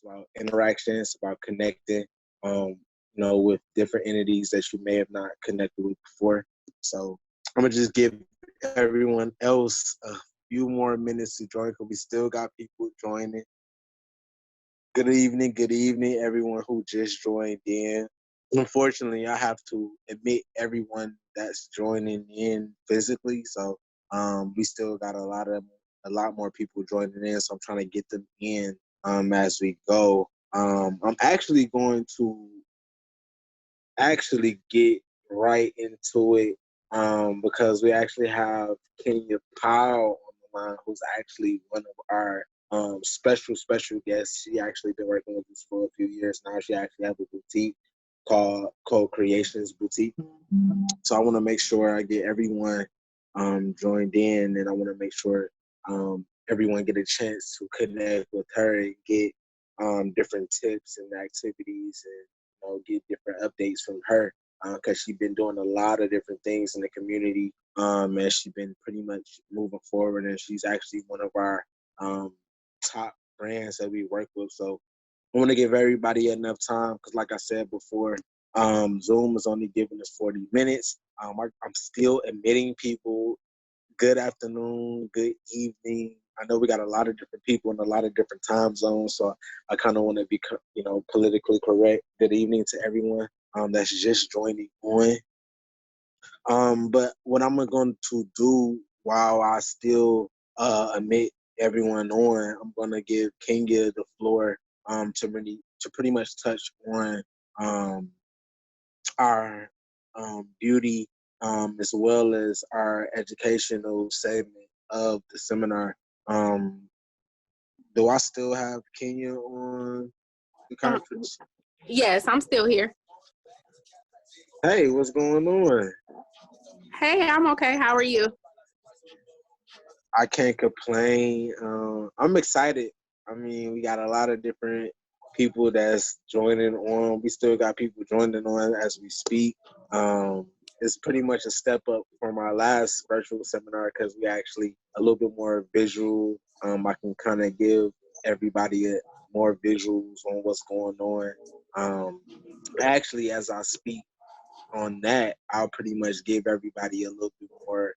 It's about interaction. It's about connecting, with different entities that you may have not connected with before. So I'm gonna just give everyone else a few more minutes to join because we still got people joining. Good evening, everyone who just joined in. Unfortunately, I have to admit everyone that's joining in physically. So we still got a lot more people joining in. So I'm trying to get them in as we go. I'm actually going to get right into it because we actually have Kenya Powell on the line, who's actually one of our special guests. She actually been working with us for a few years now. She actually has a boutique called Co-Creations Boutique. So I want to make sure I get everyone joined in, and I want to make sure everyone get a chance to connect with her and get different tips and activities and get different updates from her because she's been doing a lot of different things in the community and she's been pretty much moving forward, and she's actually one of our top brands that we work with. So I want to give everybody enough time because, like I said before, Zoom is only giving us 40 minutes. I'm still admitting people. Good afternoon, good evening. I know we got a lot of different people in a lot of different time zones, so I kind of want to be, politically correct. Good evening to everyone that's just joining on. But what I'm going to do while I still admit everyone on, I'm going to give Kenya the floor to pretty much touch on our beauty as well as our educational segment of the seminar. Do I still have Kenya on the conference? Yes, I'm still here. Hey, what's going on? Hey, I'm okay. How are you? I can't complain. I'm excited. I mean, we got a lot of different people that's joining on. We still got people joining on as we speak. It's pretty much a step up from our last virtual seminar because we actually a little bit more visual. I can kind of give everybody more visuals on what's going on. Actually, as I speak on that, I'll pretty much give everybody a little bit more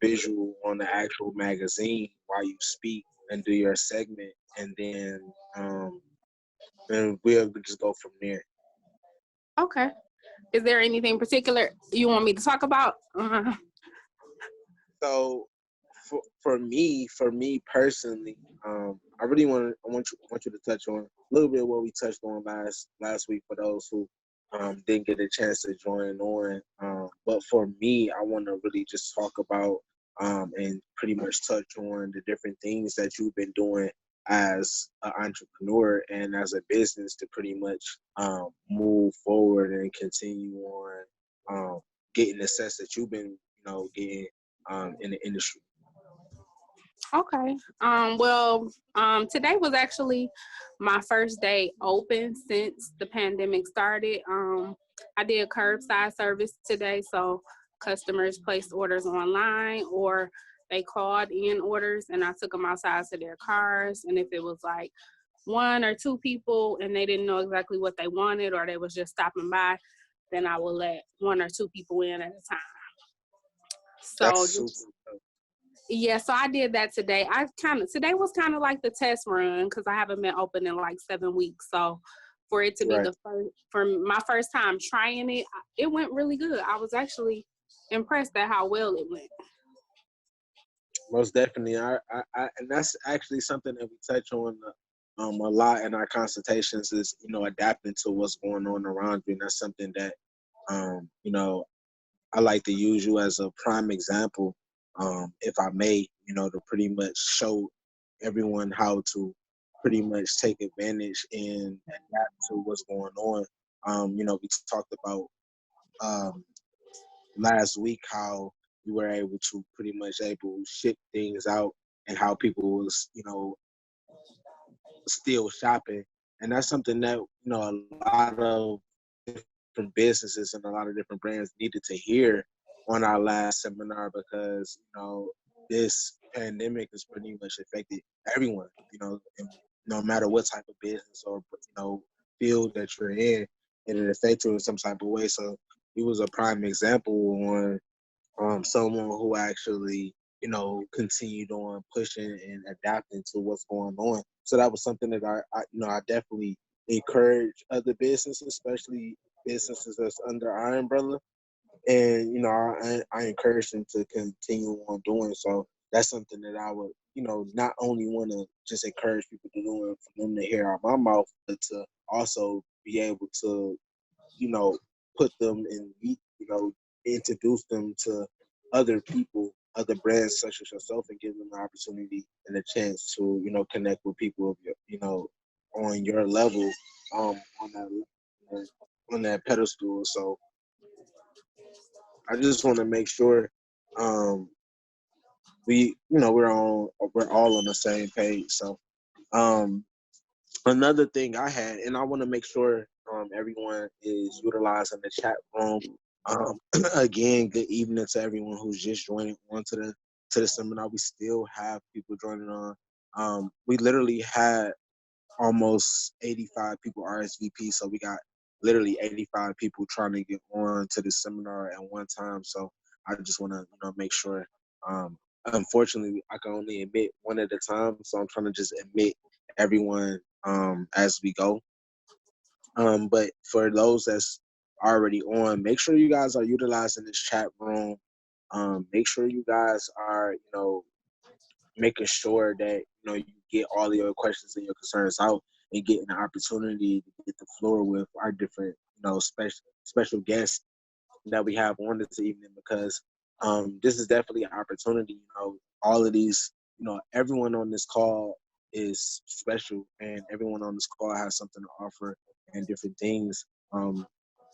visual on the actual magazine while you speak and do your segment, and then and we'll just go from there. Okay. Is there anything particular you want me to talk about? So for me personally, I really want you to touch on a little bit of what we touched on last week for those who didn't get a chance to join on. But for me, I want to really just talk about and pretty much touch on the different things that you've been doing as an entrepreneur and as a business to pretty much move forward and continue on getting the success that you've been, getting in the industry. Okay. Today was actually my first day open since the pandemic started. I did curbside service today, so customers placed orders online or they called in orders and I took them outside to their cars. And if it was like one or two people and they didn't know exactly what they wanted or they was just stopping by, then I will let one or two people in at a time. So yeah, so I did that today. Today was kind of like the test run because I haven't been open in like 7 weeks. So for it to be for my first time trying it, it went really good. I was actually impressed at how well it went. Most definitely. I and that's actually something that we touch on a lot in our consultations is, adapting to what's going on around you. And that's something that, I like to use you as a prime example, if I may, to pretty much show everyone how to pretty much take advantage and adapt to what's going on. We talked about last week how you were able to pretty much ship things out and how people was, still shopping. And that's something that, a lot of different businesses and a lot of different brands needed to hear on our last seminar because, this pandemic has pretty much affected everyone, and no matter what type of business or field that you're in, and it affects you in some type of way. So he was a prime example on someone who actually, continued on pushing and adapting to what's going on. So that was something that I definitely encourage other businesses, especially businesses that's under our umbrella. And, I encourage them to continue on doing so. That's something that I would, not only want to just encourage people to do it for them to hear out my mouth, but to also be able to, you know, put them in, introduce them to other people, other brands such as yourself, and give them the opportunity and a chance to, connect with people of your, on your level, on that pedestal. So I just want to make sure, um, we're all on the same page. So, um, another thing I had, and I want to make sure everyone is utilizing the chat room. Again, good evening to everyone who's just joining on to the seminar. We still have people joining on. We literally had almost 85 people RSVP, so we got literally 85 people trying to get on to the seminar at one time. So I just want to make sure. Unfortunately, I can only admit one at a time, so I'm trying to just admit everyone as we go. But for those that's already on, make sure you guys are utilizing this chat room. Make sure you guys are, making sure that you get all of your questions and your concerns out, and getting the opportunity to get the floor with our different, special guests that we have on this evening, because this is definitely an opportunity. All of these, everyone on this call is special, and everyone on this call has something to offer, and different things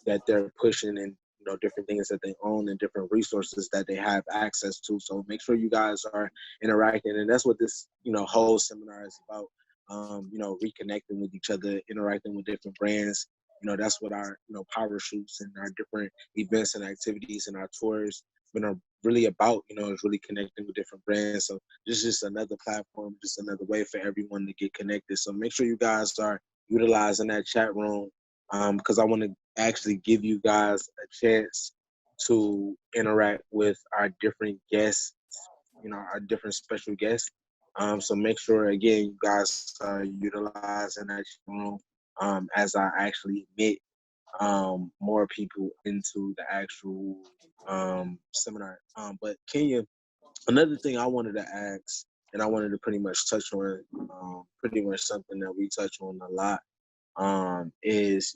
that they're pushing, and different things that they own, and different resources that they have access to. So make sure you guys are interacting, and that's what this whole seminar is about. Reconnecting with each other, interacting with different brands. That's what our power shoots and our different events and activities and our tours are really about. Is really connecting with different brands. So this is just another platform, just another way for everyone to get connected. So make sure you guys are utilizing that chat room, because I want to actually give you guys a chance to interact with our different guests, our different special guests. So make sure, again, you guys are utilizing that room as I actually admit more people into the actual seminar. But Kenya, another thing I wanted to ask, and I wanted to pretty much touch on, pretty much something that we touch on a lot, is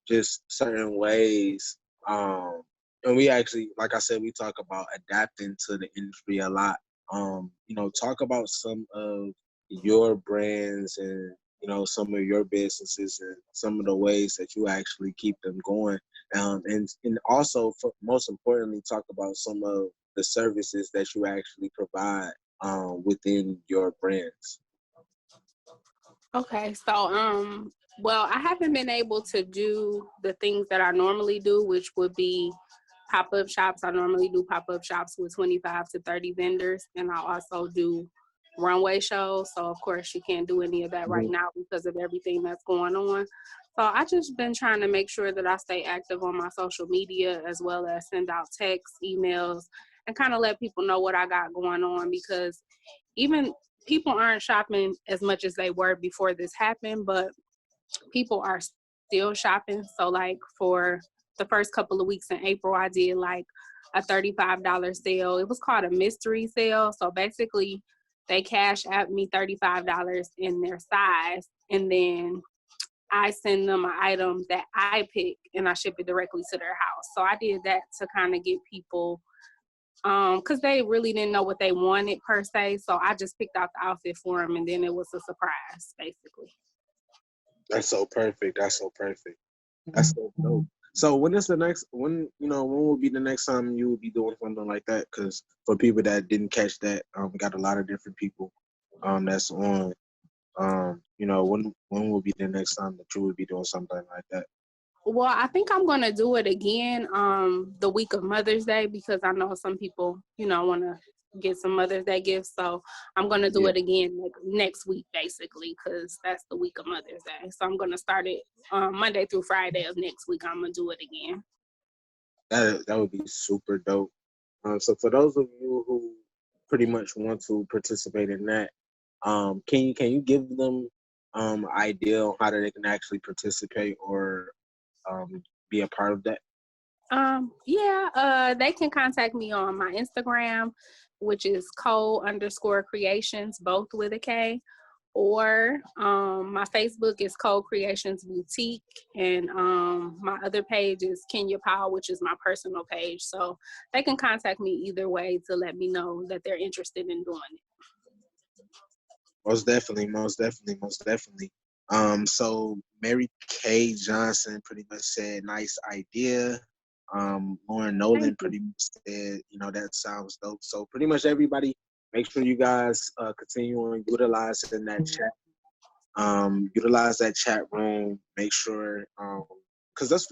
just certain ways, and we actually, like I said, we talk about adapting to the industry a lot. Talk about some of your brands, and some of your businesses, and some of the ways that you actually keep them going, and also, most importantly, talk about some of the services that you actually provide within your brands. Okay, so well, I haven't been able to do the things that I normally do, which would be pop-up shops. I normally do pop-up shops with 25 to 30 vendors, and I also do runway shows. So of course you can't do any of that right now because of everything that's going on. So I just been trying to make sure that I stay active on my social media, as well as send out texts, emails, and kind of let people know what I got going on, because even people aren't shopping as much as they were before this happened, but people are still shopping. So like for the first couple of weeks in April, I did like a $35 sale. It was called a mystery sale. So basically they cash at me $35 in their size, and then I send them an item that I pick and I ship it directly to their house. So I did that to kind of get people, because they really didn't know what they wanted per se. So I just picked out the outfit for them, and then it was a surprise, basically. That's so perfect. That's so perfect. That's so dope. So when is the next? When will be the next time you will be doing something like that? Because for people that didn't catch that, we got a lot of different people, that's on. When will be the next time that you will be doing something like that? Well, I think I'm gonna do it again the week of Mother's Day, because I know some people, want to get some Mother's Day gifts. So I'm going to do it again next week, basically, because that's the week of Mother's Day. So I'm going to start it Monday through Friday of next week. I'm going to do it again. That would be super dope. So for those of you who pretty much want to participate in that, can you give them idea on how they can actually participate or be a part of that? They can contact me on my Instagram, which is co_creations, both with a K, or my Facebook is Co-Creations Boutique, and my other page is Kenya Powell, which is my personal page. So they can contact me either way to let me know that they're interested in doing it. Most definitely. So Mary Kay Johnson pretty much said, nice idea. Lauren Nolan pretty much said, that sounds dope. So pretty much everybody, make sure you guys continue on utilizing that chat. Utilize that chat room. Make sure, because that's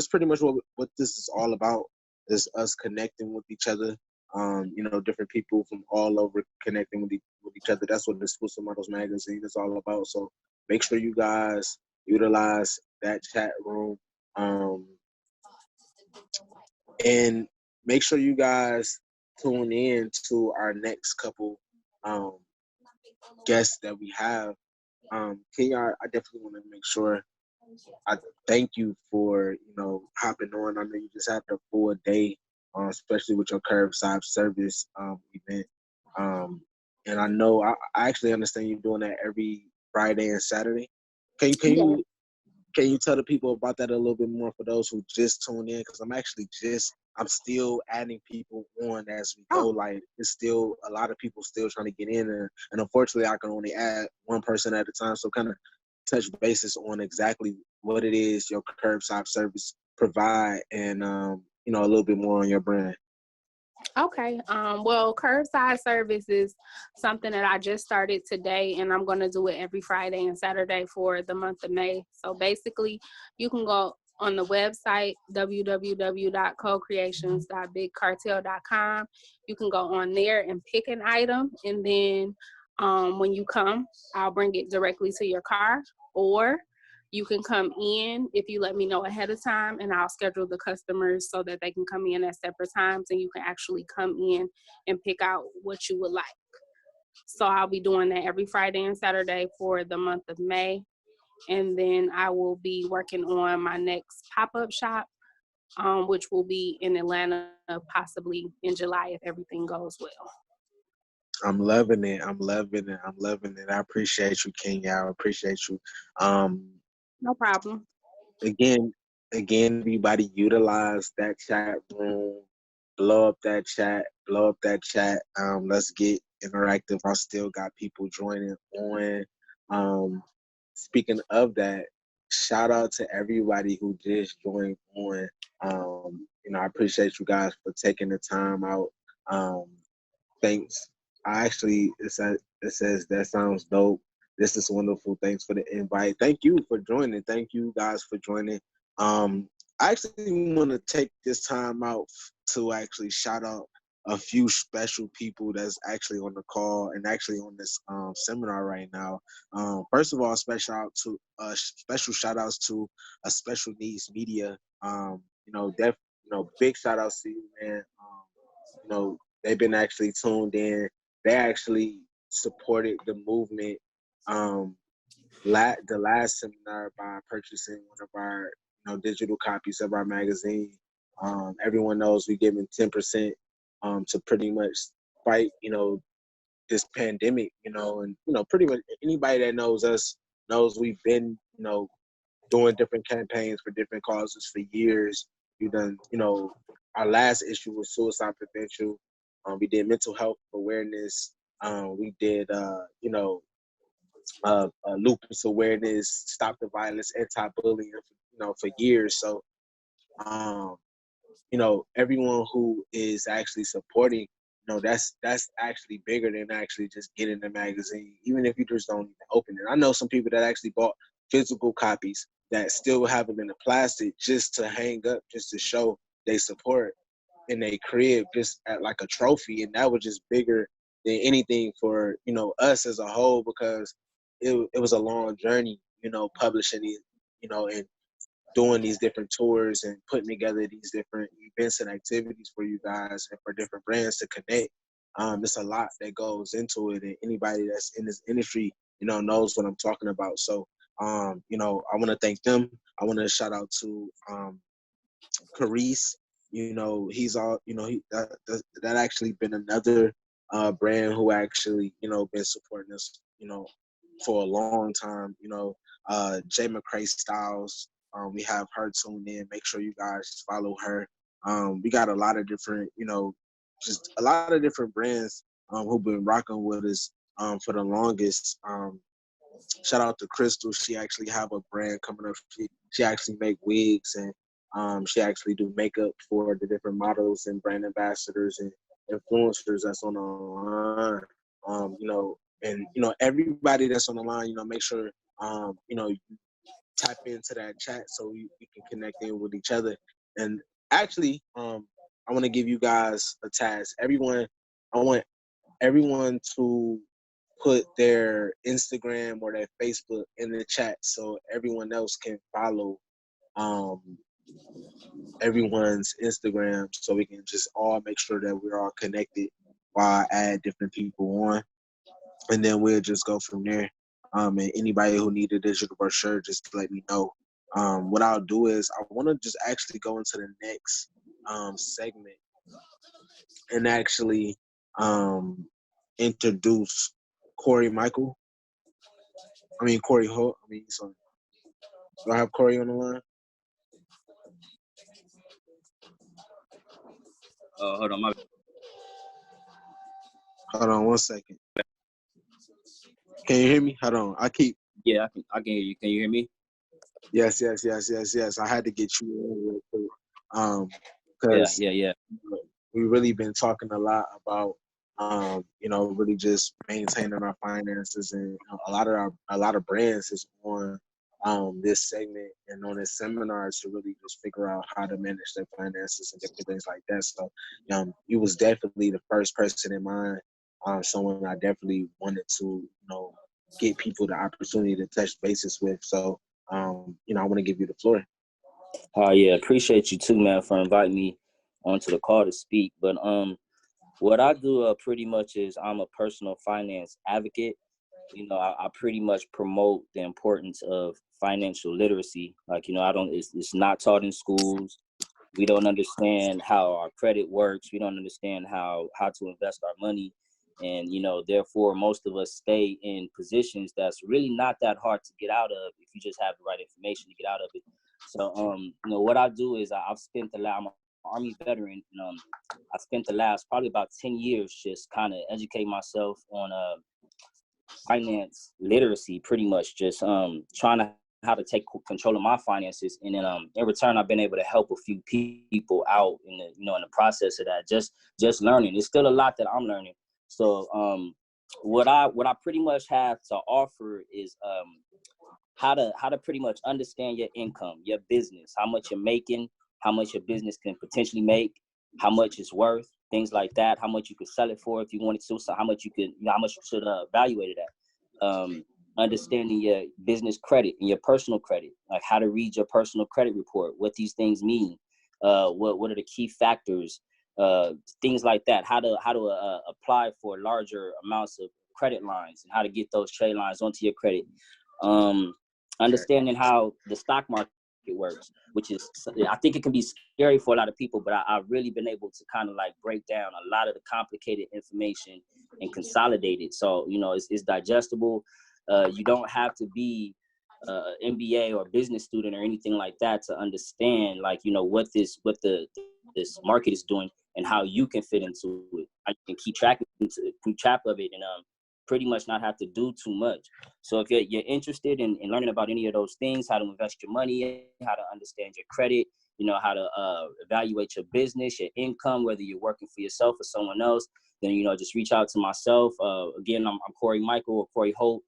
pretty much what this is all about, is us connecting with each other. Different people from all over connecting with each other. That's what the Exclusive Modelz Magazine is all about. So make sure you guys utilize that chat room, and make sure you guys tune in to our next couple guests that we have. Kenya, I definitely want to make sure I thank you for hopping on. I know you just had a full day, especially with your curbside service event. And I know I actually understand you doing that every Friday and Saturday. Can you tell the people about that a little bit more for those who just tune in? Because I'm still adding people on as we go. Like, it's still a lot of people still trying to get in, and unfortunately I can only add one person at a time. So kind of touch basis on exactly what it is your curbside service provide, and a little bit more on your brand. Okay. Well, curbside service is something that I just started today, and I'm going to do it every Friday and Saturday for the month of May. So basically, you can go on the website, www.cocreations.bigcartel.com. You can go on there and pick an item, and then when you come, I'll bring it directly to your car, or you can come in if you let me know ahead of time, and I'll schedule the customers so that they can come in at separate times, and you can actually come in and pick out what you would like. So I'll be doing that every Friday and Saturday for the month of May. And then I will be working on my next pop-up shop, which will be in Atlanta, possibly in July if everything goes well. I'm loving it. I appreciate you, Kenya. I appreciate you. No problem. Again, everybody utilize that chat room. Blow up that chat. Let's get interactive. I still got people joining on. Speaking of that, shout out to everybody who just joined on. I appreciate you guys for taking the time out. Thanks. It says that sounds dope. This is wonderful. Thanks for the invite. Thank you for joining. Thank you guys for joining. I actually want to take this time out to actually shout out a few special people that's actually on the call and actually on this seminar right now. First of all, special shout outs to a Special Needs Media. Big shout outs to you, man. They've been actually tuned in. They actually supported the movement the last seminar by purchasing one of our digital copies of our magazine. Everyone knows we giving 10% to pretty much fight this pandemic, and pretty much anybody that knows us knows we've been doing different campaigns for different causes for years. We've done our last issue was suicide prevention. We did mental health awareness. We did lupus awareness, stop the violence, anti-bullying, for years. So everyone who is actually supporting, that's actually bigger than actually just getting the magazine, even if you just don't even open it. I know some people that actually bought physical copies that still have them in the plastic just to hang up, just to show they support. in their crib just at like a trophy, and that was just bigger than anything for us as a whole, because it was a long journey, publishing these, and doing these different tours and putting together these different events and activities for you guys and for different brands to connect. It's a lot that goes into it, and anybody that's in this industry, knows what I'm talking about. So, I want to thank them. I want to shout out to Carice. He's all, that actually been another brand who actually, been supporting us, for a long time. J. McCrae Styles. We have her tuned in. Make sure you guys follow her. We got a lot of different, just a lot of different brands who've been rocking with us for the longest. Shout out to Crystal. She actually have a brand coming up. She actually make wigs, and she actually do makeup for the different models and brand ambassadors and influencers that's on the line. And everybody that's on the line, make sure you tap into that chat so we can connect in with each other. And actually, I want to give you guys a task. I want everyone to put their Instagram or their Facebook in the chat so everyone else can follow um, everyone's Instagram, so we can just all make sure that we're all connected while I add different people on. And then we'll just go from there. And anybody who need a digital brochure, just let me know. What I'll do is I want to just actually go into the next segment and actually introduce Corey Michael. Corey Holt. Sorry. Do I have Corey on the line? Hold on, Hold on 1 second. Can you hear me? Hold on. Yeah, I can hear you. Can you hear me? Yes. I had to get you in real quick. Because Yeah. we really been talking a lot about really just maintaining our finances, and a lot of brands is on this segment and on this seminar to really just figure out how to manage their finances and different things like that. So you was definitely the first person in mind, someone I definitely wanted to get people the opportunity to touch bases with. So I want to give you the floor. Yeah, appreciate you too, man, for inviting me onto the call to speak. But what I do pretty much is I'm a personal finance advocate. I pretty much promote the importance of financial literacy. Like, it's not taught in schools. We don't understand how our credit works. We don't understand how to invest our money. And, therefore, most of us stay in positions that's really not that hard to get out of if you just have the right information to get out of it. So, what I do is I'm an Army veteran, and I spent the last probably about 10 years just kind of educating myself on finance literacy, pretty much just trying to how to take control of my finances, and then in return I've been able to help a few people out in the in the process of that, just learning. It's still a lot that I'm learning. So what I pretty much have to offer is how to pretty much understand your income, your business, how much you're making, how much your business can potentially make, how much it's worth, things like that, how much you could sell it for if you wanted to, so how much you could, how much you should evaluate it at. Understanding your business credit and your personal credit, like how to read your personal credit report, what these things mean, what are the key factors, things like that, how to apply for larger amounts of credit lines and how to get those trade lines onto your credit. Understanding how the stock market works, which is, I think it can be scary for a lot of people, but I've really been able to kind of like break down a lot of the complicated information and consolidate it. So, it's digestible. You don't have to be MBA or business student or anything like that to understand, like, what this market is doing and how you can fit into it. I can keep track of it, and pretty much not have to do too much. So if you're interested in learning about any of those things, how to invest your money, how to understand your credit, how to evaluate your business, your income, whether you're working for yourself or someone else, then, just reach out to myself. Again, I'm Corey Michael or Corey Holt.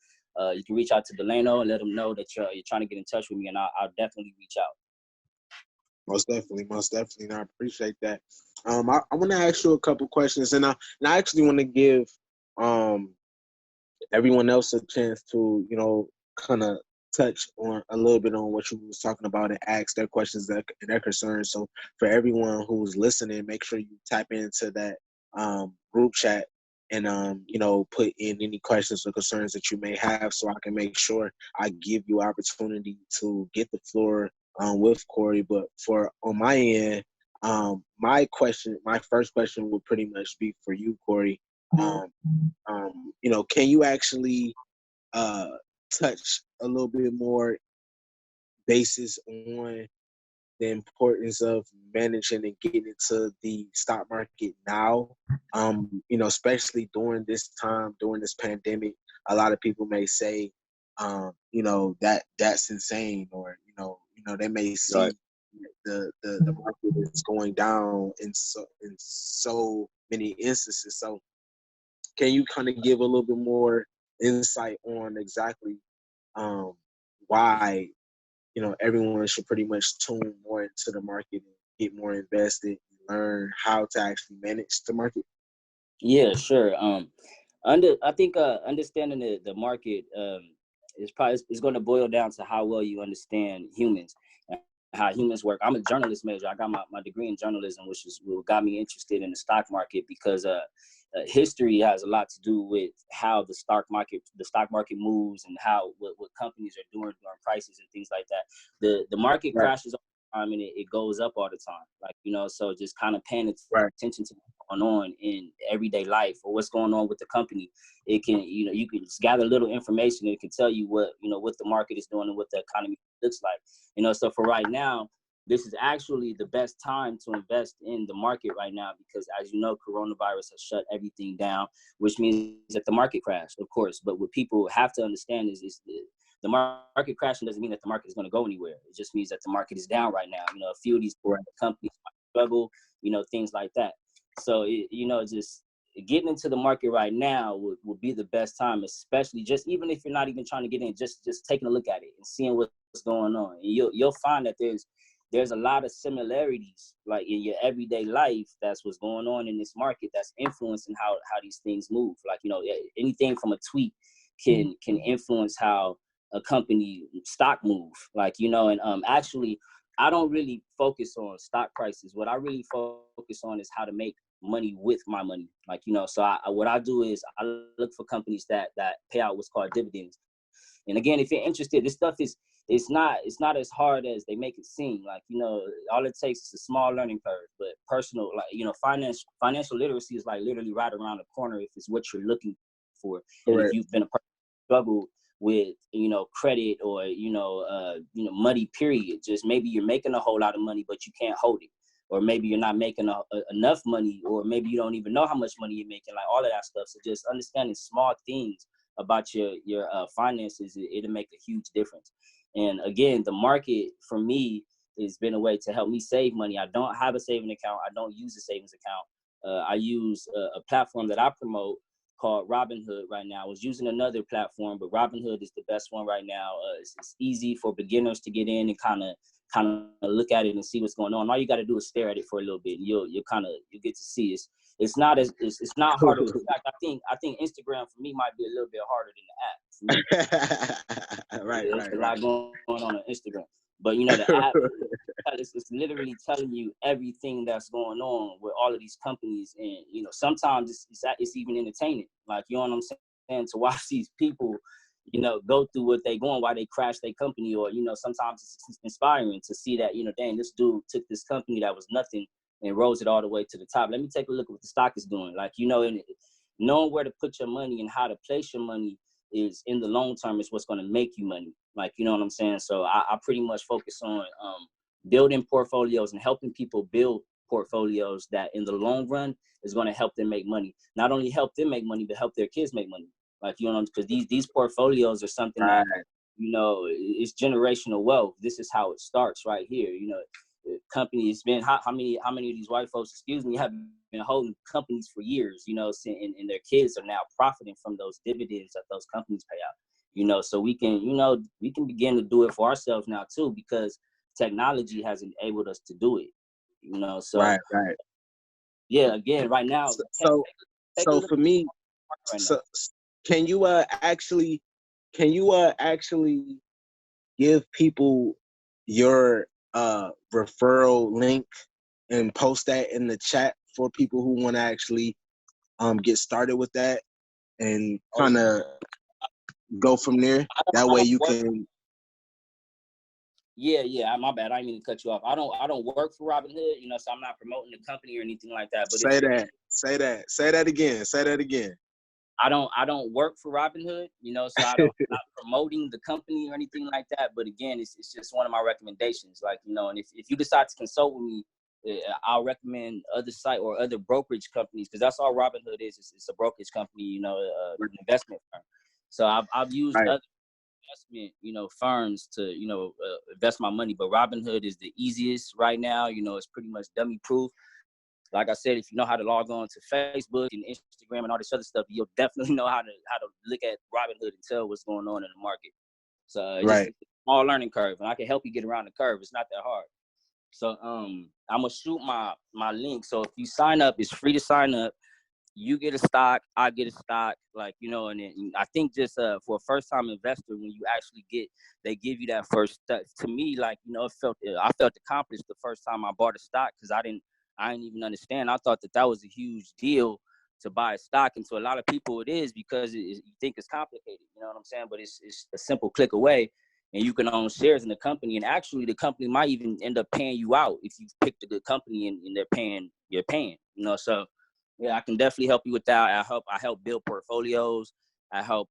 You can reach out to Delano and let them know that you're trying to get in touch with me, and I'll definitely reach out. Most definitely. And I appreciate that. I want to ask you a couple questions, and I actually want to give everyone else a chance to, kind of touch on a little bit on what you was talking about and ask their questions and their concerns. So for everyone who's listening, make sure you tap into that group chat and put in any questions or concerns that you may have, so I can make sure I give you opportunity to get the floor with Corey. But for on my end, my first question would pretty much be for you, Corey. Can you actually touch a little bit more basis on the importance of managing and getting into the stock market now? Especially during this time, during this pandemic, a lot of people may say, that's insane, or they may see Right. the market is going down in so many instances. So can you kind of give a little bit more insight on exactly why everyone should pretty much tune more into the market and get more invested and learn how to actually manage the market? Yeah, sure. I think understanding the market is going to boil down to how well you understand humans and how humans work. I'm a journalist major. I got my degree in journalism, which is what got me interested in the stock market, because history has a lot to do with how the stock market moves, and how what companies are doing during crises and things like that. The market Right. crashes all the time, and it goes up all the time. So just kind of paying Right. attention to what's going on in everyday life, or what's going on with the company. It can, you can just gather little information, and it can tell you what the market is doing and what the economy looks like. So for right now, this is actually the best time to invest in the market right now, because, as you know, coronavirus has shut everything down, which means that the market crashed, of course. But what people have to understand is the market crashing doesn't mean that the market is going to go anywhere. It just means that the market is down right now. A few of these companies might struggle, things like that. So, just getting into the market right now would be the best time, especially just even if you're not even trying to get in, just taking a look at it and seeing what's going on. And you'll find that there's a lot of similarities, like in your everyday life. That's what's going on in this market that's influencing how these things move. Like, anything from a tweet can influence how a company stock move. And actually, I don't really focus on stock prices. What I really focus on is how to make money with my money. So what I do is I look for companies that pay out what's called dividends. And again, if you're interested, this stuff it's not as hard as they make it seem. All it takes is a small learning curve, but personal, financial literacy is like literally right around the corner if it's what you're looking for. And if you've been a person who struggled with credit, or money period, just maybe you're making a whole lot of money but you can't hold it, or maybe you're not making enough money, or maybe you don't even know how much money you're making, like all of that stuff. So just understanding small things about your finances, it'll make a huge difference. And again, the market for me has been a way to help me save money. I don't have a saving account. I don't use a savings account. I use a platform that I promote called Robinhood right now. I was using another platform, but Robinhood is the best one right now. It's easy for beginners to get in and kind of look at it and see what's going on. All you got to do is stare at it for a little bit, and you'll get to see it. It's not harder. In fact, I think Instagram for me might be a little bit harder than the app for me. There's a lot going on Instagram, but the app, it's literally telling you everything that's going on with all of these companies. And sometimes it's even entertaining, like, you know what I'm saying, to watch these people go through what they going, why they crash their company. Or sometimes it's inspiring to see that, dang, this dude took this company that was nothing and rose it all the way to the top. Let me take a look at what the stock is doing. And knowing where to put your money and how to place your money is, in the long term, is what's going to make you money. You know what I'm saying? So I pretty much focus on building portfolios and helping people build portfolios that in the long run is going to help them make money. Not only help them make money, but help their kids make money. Because these portfolios are something that, it's generational wealth. This is how it starts right here. Companies been, how many of these white folks, have been holding companies for years, and their kids are now profiting from those dividends that those companies pay out. So we can begin to do it for ourselves now too, because technology has enabled us to do it. So right. yeah, again, right now, So, take a so look for me, right now. so can you actually give people your referral link and post that in the chat for people who want to actually get started with that and kind of go from there? That I way don't you work. can. Yeah, my bad. I didn't mean to cut you off. I don't work for Robinhood, you know, so I'm not promoting the company or anything like that. But Say that. Say that again. Say that again. I don't work for Robinhood, you know, so I'm not promoting the company or anything like that. But again, it's just one of my recommendations. Like, you know, and if you decide to consult with me, I'll recommend other site or other brokerage companies, because that's all Robinhood is. It's a brokerage company, you know, an investment firm. So I've used Right. other investment, you know, firms to, you know, invest my money, but Robinhood is the easiest right now. You know, it's pretty much dummy proof. Like I said, if you know how to log on to Facebook and Instagram and all this other stuff, you'll definitely know how to look at Robinhood and tell what's going on in the market. So it's just Right. a small learning curve, and I can help you get around the curve. It's not that hard. So I'm gonna shoot my link. So if you sign up, it's free to sign up. You get a stock, I get a stock, like, you know, and I think just for a first time investor, when you actually they give you that first step. To me, like, you know, I felt accomplished the first time I bought a stock, because I didn't even understand. I thought that was a huge deal to buy a stock, and to a lot of people it is, because you think it's complicated, you know what I'm saying? But it's a simple click away, and you can own shares in the company, and actually the company might even end up paying you out if you picked a good company and you're paying, you know. So yeah, I can definitely help you with that. I help build portfolios. I help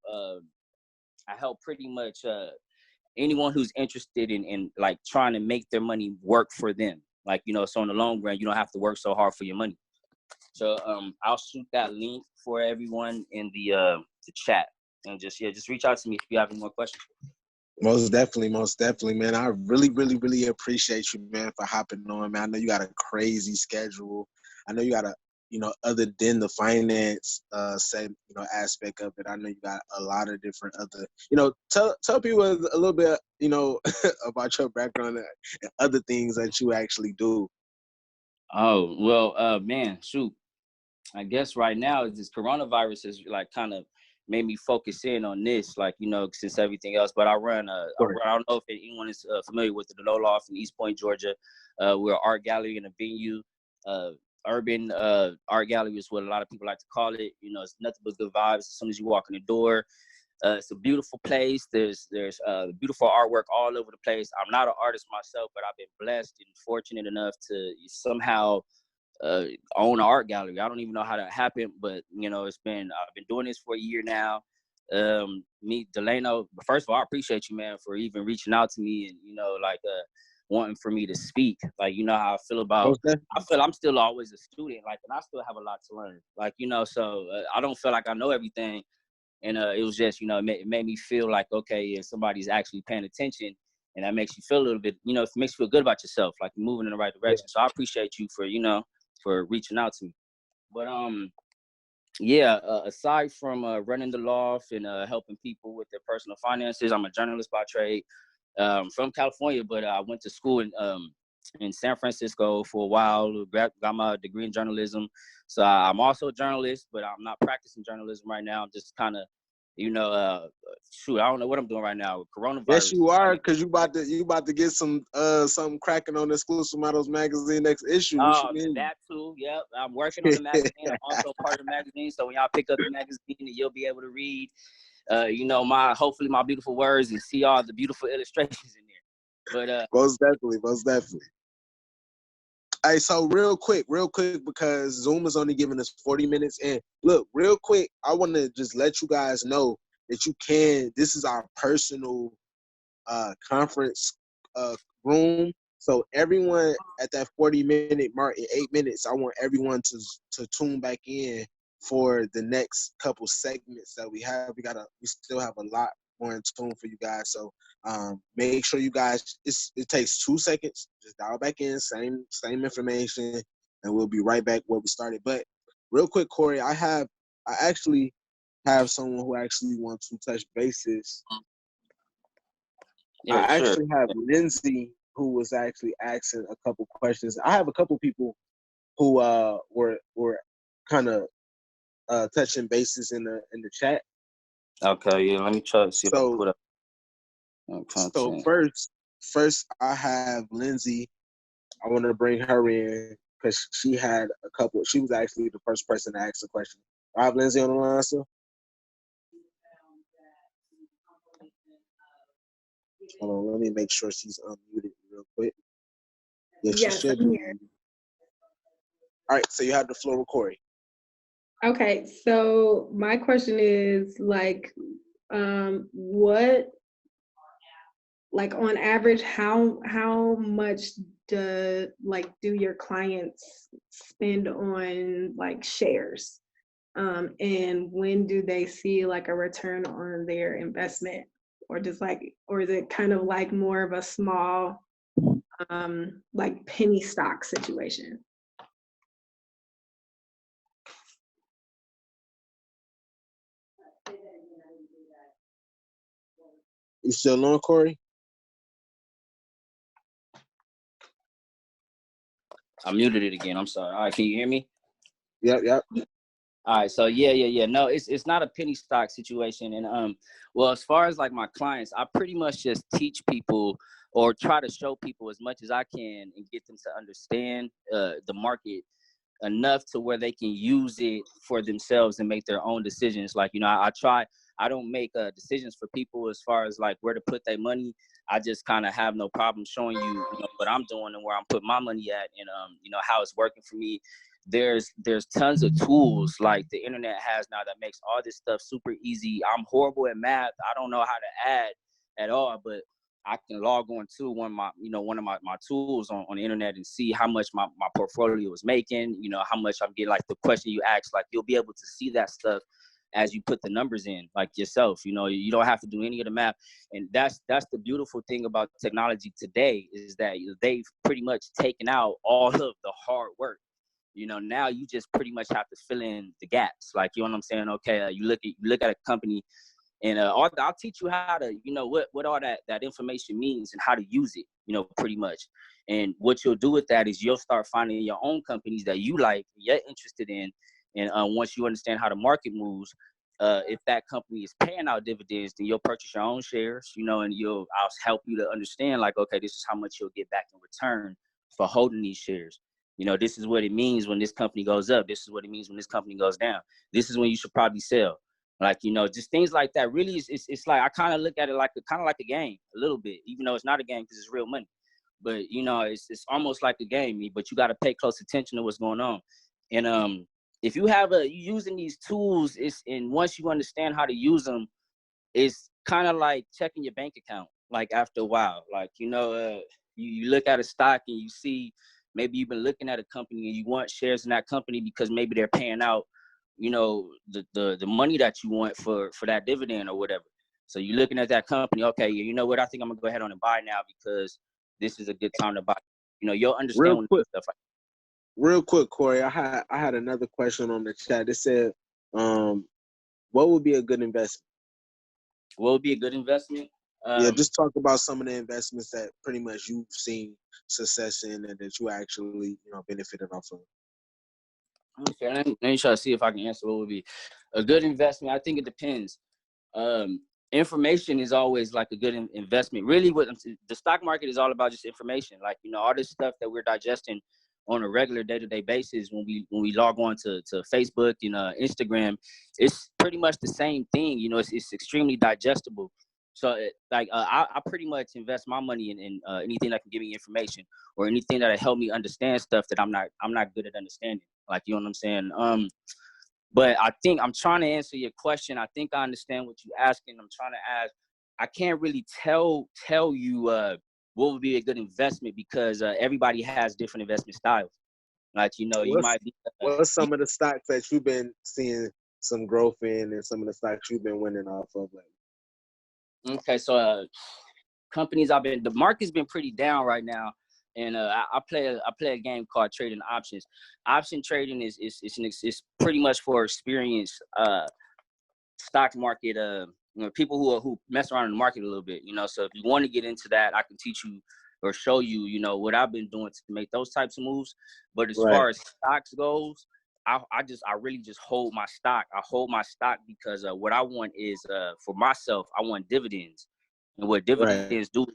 pretty much anyone who's interested in like trying to make their money work for them. Like, you know, so in the long run, you don't have to work so hard for your money. So I'll shoot that link for everyone in the chat, and just reach out to me if you have any more questions. Most definitely, man. I really, really, really appreciate you, man, for hopping on, man. I know you got a crazy schedule. I know you got other than the finance aspect of it, I know you got a lot of different other, tell people a little bit, about your background and other things that you actually do. Oh, well, man, shoot. I guess right now this coronavirus has like kind of made me focus in on this, like, you know, since everything else. But I don't know if anyone is familiar with the Low Loft in East Point, Georgia. We're an art gallery and a venue. Urban art gallery is what a lot of people like to call it. You know, it's nothing but good vibes as soon as you walk in the door. It's a beautiful place. There's beautiful artwork all over the place. I'm not an artist myself, but I've been blessed and fortunate enough to somehow own an art gallery. I don't even know how that happened, but, you know, I've been doing this for a year now. Me, Delano, first of all, I appreciate you, man, for even reaching out to me and, you know, like wanting for me to speak. Like, you know how I feel about, I feel I'm still always a student, like, and I still have a lot to learn. Like, you know, so I don't feel like I know everything. And it was just, you know, it made me feel like, okay, if somebody's actually paying attention, and that makes you feel a little bit, you know, it makes you feel good about yourself, like you're moving in the right direction. So I appreciate you for, you know, for reaching out to me. But aside from running the loft and helping people with their personal finances, I'm a journalist by trade, from California, but I went to school in San Francisco for a while, got my degree in journalism. So I'm also a journalist, but I'm not practicing journalism right now. I'm just kind of, you know, I don't know what I'm doing right now with coronavirus. Yes, you are, because you about to get some something cracking on the exclusive Modelz Magazine next issue. What you mean? That too. Yep, I'm working on the magazine. I'm also part of the magazine, so when y'all pick up the magazine, you'll be able to read, you know, hopefully my beautiful words and see all the beautiful illustrations in there. But most definitely. Hey, so real quick, because Zoom is only giving us 40 minutes. And look, real quick, I want to just let you guys know that this is our personal conference room. So everyone at that 40-minute mark in 8 minutes, I want everyone to tune back in for the next couple segments that we have. We still have a lot more in tune for you guys. So make sure you guys, it takes 2 seconds, just dial back in, same information, and we'll be right back where we started. But real quick, Corey, I actually have someone who actually wants to touch bases. yeah, I sure. actually have Lindsay, who was actually asking a couple questions. I have a couple people who were kind of touching bases in the chat. Okay, yeah. Let me try to see if I can So put up so content. first I have Lindsay. I want to bring her in because she had a couple. She was actually the first person to ask the question. I have Lindsay on the line, so hold on. Let me make sure she's unmuted real quick. Yeah, she Yes, should I'm be. here. All right, so you have the floor with Corey. Okay, so my question is like, what, like on average, how much do your clients spend on like shares? And when do they see like a return on their investment? Or just like, or is it kind of like more of a small like penny stock situation? You still on, Corey? I muted it again. I'm sorry. All right, can you hear me? Yep. All right, so yeah. No, it's not a penny stock situation, and well, as far as like my clients, I pretty much just teach people or try to show people as much as I can and get them to understand the market enough to where they can use it for themselves and make their own decisions. Like, you know, I don't make decisions for people as far as like where to put their money. I just kind of have no problem showing you, you know, what I'm doing and where I'm putting my money at, and you know, how it's working for me. There's tons of tools like the internet has now that makes all this stuff super easy. I'm horrible at math. I don't know how to add at all, but I can log on to one of my tools on the internet and see how much my portfolio is making, you know, how much I'm getting. Like the question you asked, like you'll be able to see that stuff as you put the numbers in, like yourself. You know, you don't have to do any of the math. And that's the beautiful thing about technology today, is that they've pretty much taken out all of the hard work. You know, now you just pretty much have to fill in the gaps. Like, you know what I'm saying? Okay, you look at a company, and I'll teach you how to, you know, what all that information means and how to use it, you know, pretty much. And what you'll do with that is you'll start finding your own companies that you like, you're interested in. And once you understand how the market moves, if that company is paying out dividends, then you'll purchase your own shares, you know, and I'll help you to understand, like, okay, this is how much you'll get back in return for holding these shares. You know, this is what it means when this company goes up. This is what it means when this company goes down. This is when you should probably sell. Like, you know, just things like that. Really, it's like I kind of look at it like a game a little bit, even though it's not a game because it's real money. But, you know, it's almost like a game, but you got to pay close attention to what's going on. And if you using these tools, and once you understand how to use them, it's kind of like checking your bank account. Like after a while, like, you know, you look at a stock and you see, maybe you've been looking at a company and you want shares in that company because maybe they're paying out, you know, the money that you want for that dividend or whatever. So you're looking at that company, okay, you know what, I think I'm gonna go ahead on and buy now because this is a good time to buy. You know, you'll understand Real when quick, stuff like real quick, Corey. I had another question on the chat. It said, what would be a good investment? what would be a good investment. Yeah, just talk about some of the investments that pretty much you've seen success in and that you actually, you know, benefited off of. Okay, let me try to see if I can answer what would be a good investment. I think it depends. Information is always like a good investment. Really, what the stock market is all about, just information. Like, you know, all this stuff that we're digesting on a regular day-to-day basis when we log on to Facebook and Instagram, it's pretty much the same thing. You know, it's extremely digestible. So I pretty much invest my money in anything that can give me information or anything that'll help me understand stuff that I'm not good at understanding. Like, you know what I'm saying? But I think I'm trying to answer your question. I think I understand what you're asking. I'm trying to ask. I can't really tell you what would be a good investment because everybody has different investment styles. Like, you know, you might be. What's some of the stocks that you've been seeing some growth in, and some of the stocks you've been winning off of? Okay, so companies the market's been pretty down right now. And I play a game called trading options. Option trading is pretty much for experienced stock market you know, people who mess around in the market a little bit, you know. So if you want to get into that, I can teach you or show you, you know, what I've been doing to make those types of moves. But as Right. far as stocks goes, I really just hold my stock. I hold my stock because what I want is for myself, I want dividends. And what dividends do,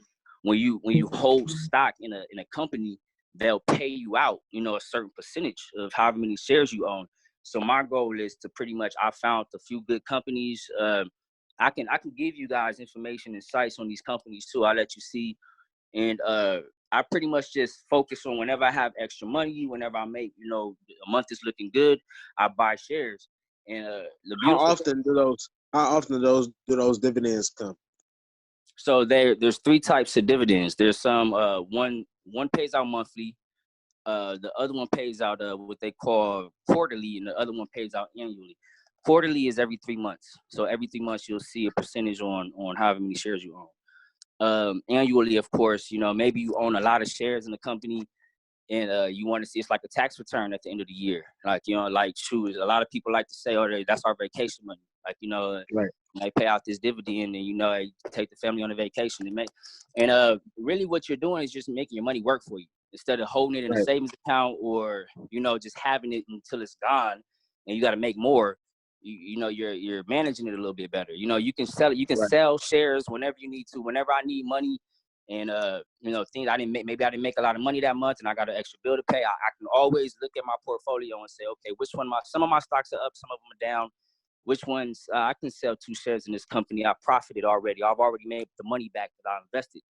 when you hold stock in a company, they'll pay you out, you know, a certain percentage of however many shares you own. So my goal is to pretty much, I found a few good companies. I can give you guys information and sites on these companies too. I'll let you see. And I pretty much just focus on whenever I have extra money, whenever I make, you know, a month is looking good, I buy shares. And the How beautiful often do those dividends come? So there's three types of dividends. There's some one pays out monthly, the other one pays out what they call quarterly, and the other one pays out annually. Quarterly is every 3 months. So every 3 months you'll see a percentage on however many shares you own. Annually, of course, you know, maybe you own a lot of shares in the company, and you want to see, it's like a tax return at the end of the year. Like, you know, like, shoot, a lot of people like to say, oh, that's our vacation money. Like, you know, Right. they pay out this dividend, and, you know, take the family on a vacation. And really what you're doing is just making your money work for you, instead of holding it in a savings account, or, you know, just having it until it's gone and you got to make more. You know, you're managing it a little bit better. You know, you can sell it. You can sell shares whenever you need to. Whenever I need money, and you know, things maybe I didn't make a lot of money that month, and I got an extra bill to pay, I can always look at my portfolio and say, okay, which one some of my stocks are up, some of them are down. Which ones I can sell 2 shares in this company, I profited already. I've already made the money back that I invested.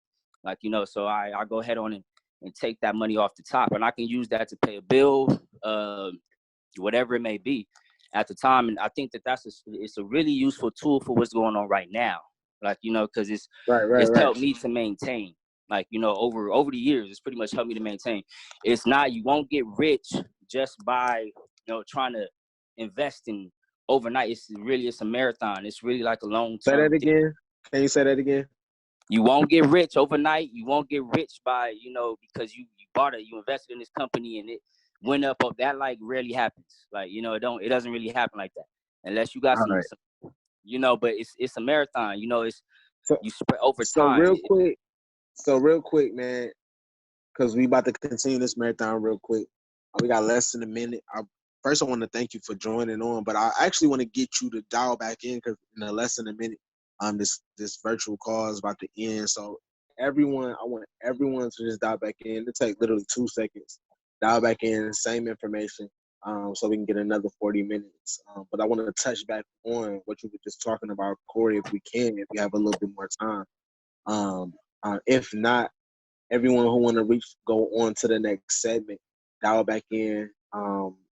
Like, you know, so I go ahead on and take that money off the top, and I can use that to pay a bill, whatever it may be at the time. And I think it's a really useful tool for what's going on right now. Like, you know, because it's helped me to maintain. Like, you know, over the years, it's pretty much helped me to maintain. It's not, you won't get rich just by, you know, trying to invest in overnight. It's a marathon. It's really like a long term. Say that again. Can you say that again? You won't get rich overnight. You won't get rich by, you know, because you bought it, you invested in this company and it went up. That like rarely happens. Like, you know, it doesn't really happen like that unless you got some, you know. But it's a marathon. You know, you spread over time. So real quick, man, because we about to continue this marathon real quick. We got less than a minute. First, I want to thank you for joining on, but I actually want to get you to dial back in, because in less than a minute, this virtual call is about to end. So I want everyone to just dial back in. It take literally 2 seconds. Dial back in, same information, so we can get another 40 minutes. But I want to touch back on what you were just talking about, Corey, if we can, if we have a little bit more time. If not, everyone who want to go on to the next segment, dial back in.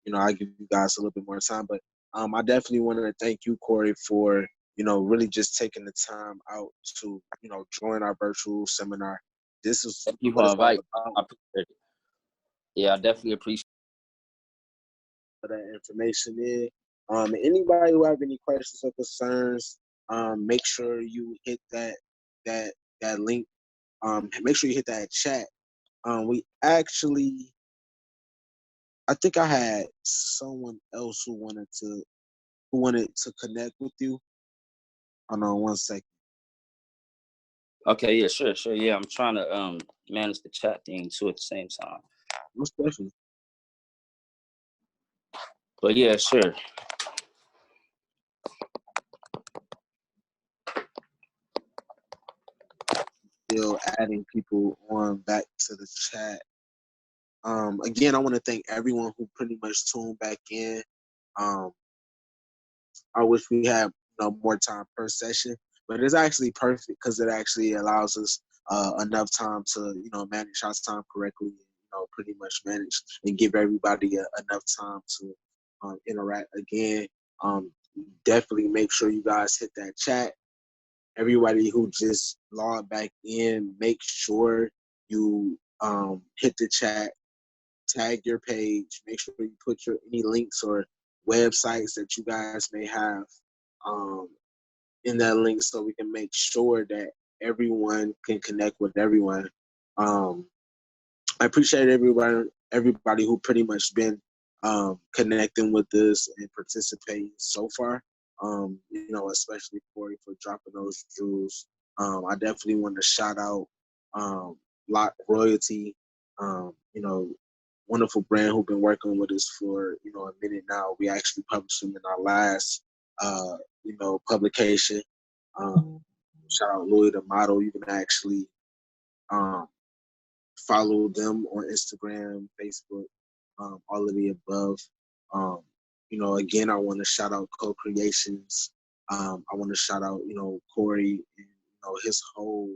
You know, I'll give you guys a little bit more time, but I definitely want to thank you, Corey, for, you know, really just taking the time out to, you know, join our virtual seminar. This is what it's all about. I appreciate it. Yeah, I definitely appreciate that information in. Anybody who have any questions or concerns, make sure you hit that link. Make sure you hit that chat. I think I had someone else who wanted to connect with you. Hold on 1 second. Okay, yeah, sure. Yeah, I'm trying to manage the chat thing too at the same time. Most definitely. But yeah, sure. Still adding people on back to the chat. Again, I want to thank everyone who pretty much tuned back in. I wish we had, you know, more time per session, but it's actually perfect because it actually allows us enough time to, you know, manage our time correctly. You know, pretty much manage and give everybody enough time to interact. Again, definitely make sure you guys hit that chat. Everybody who just logged back in, make sure you hit the chat, tag your page, make sure you put any links or websites that you guys may have in that link, so we can make sure that everyone can connect with everyone. I appreciate everybody who pretty much been connecting with us and participating so far. You know, especially Corey for dropping those jewels. I definitely want to shout out, Block Royalty, wonderful brand who've been working with us for, a minute now. We actually published them in our last, publication. Shout out Louis the Model. You can actually follow them on Instagram, Facebook, all of the above. Again, I want to shout out Co-Creations. I want to shout out, Corey and, his whole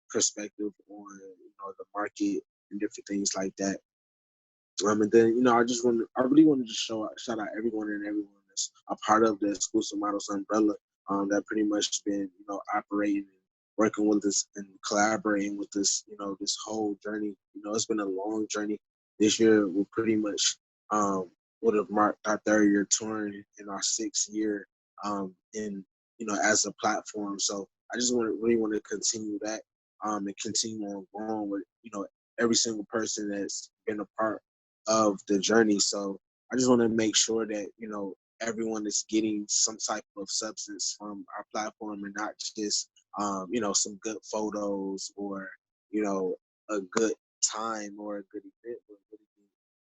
perspective on, the market and different things like that. And then, I really want to just shout out everyone that's a part of the Exclusive Models umbrella, that pretty much been, operating and working with us and collaborating with us, this whole journey. It's been a long journey. This year, we'll pretty much, would have marked our 3rd year touring and our 6th year, as a platform. So I just really want to continue that, and continue on growing with, every single person that's been a part of the journey. So I just want to make sure that, everyone is getting some type of substance from our platform and not just, some good photos or, a good time or a good event, but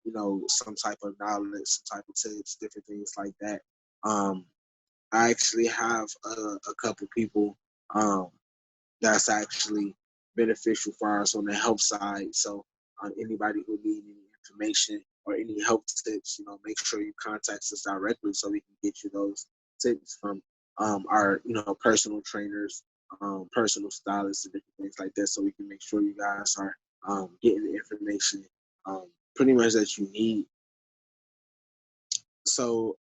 really, some type of knowledge, some type of tips, different things like that. I actually have a couple people that's actually beneficial for us on the help side. So anybody who needs any information or any help tips, make sure you contact us directly so we can get you those tips from our, personal trainers, personal stylists, and different things like that, so we can make sure you guys are getting the information pretty much that you need. So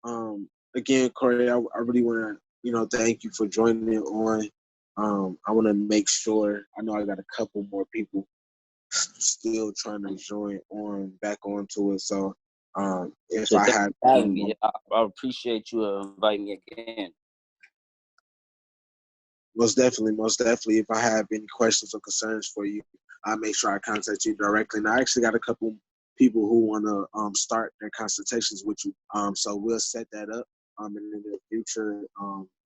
again, Corey, I really want to, thank you for joining me on. I want to make sure, I know I got a couple more people still trying to join back onto it. So if I have having me, I appreciate you inviting me again. Most definitely. If I have any questions or concerns for you, I'll make sure I contact you directly. And I actually got a couple people who want to start their consultations with you. So we'll set that up in the future.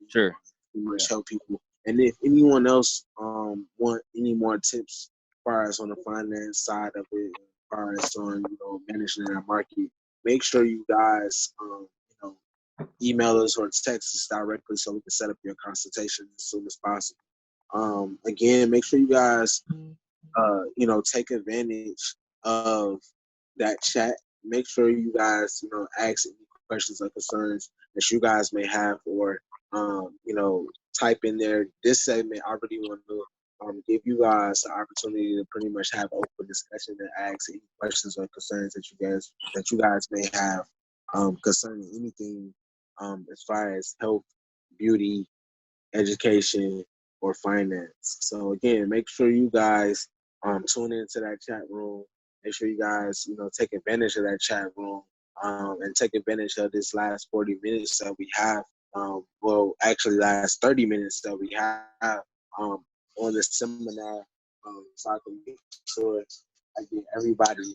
Sure. Pretty much help people. And if anyone else want any more tips as far as on the finance side of it, as far as on managing that market, make sure you guys email us or text us directly so we can set up your consultation as soon as possible. Again, make sure you guys take advantage of that chat. Make sure you guys ask any questions or concerns that you guys may have, or type in there. This segment, I really want to give you guys the opportunity to pretty much have open discussion and ask any questions or concerns that you guys may have concerning anything as far as health, beauty, education, or finance. So again, make sure you guys tune into that chat room. Make sure you guys take advantage of that chat room, and take advantage of this last 40 minutes that we have. Well, actually, last 30 minutes that we have on the seminar, so I can make sure I get everybody,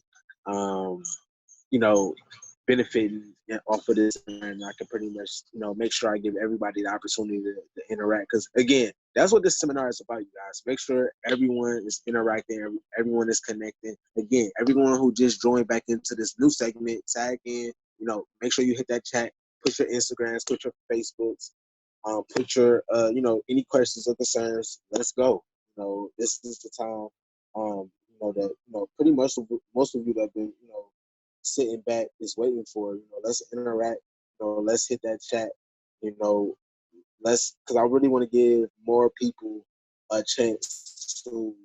benefiting off of this, and I can pretty much, make sure I give everybody the opportunity to interact. Because again, that's what this seminar is about, you guys. Make sure everyone is interacting, everyone is connecting. Again, everyone who just joined back into this new segment, tag in. Make sure you hit that chat, put your Instagrams, put your Facebooks, put your, any questions or concerns. Let's go. This is the time. That pretty much most of you that have been, sitting back is waiting for. Let's interact. Let's hit that chat. Because I really want to give more people a chance to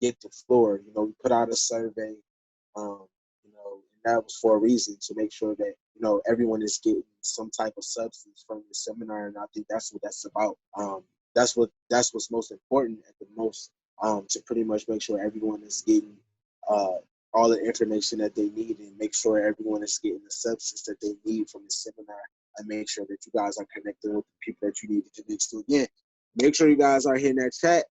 get the floor. We put out a survey, and that was for a reason, to make sure that everyone is getting some type of substance from the seminar, and I think that's what that's about. That's what's most important at the most, to pretty much make sure everyone is getting all the information that they need, and make sure everyone is getting the substance that they need from the seminar, and make sure that you guys are connected with the people that you need to connect to. Again, make sure you guys are hitting that chat.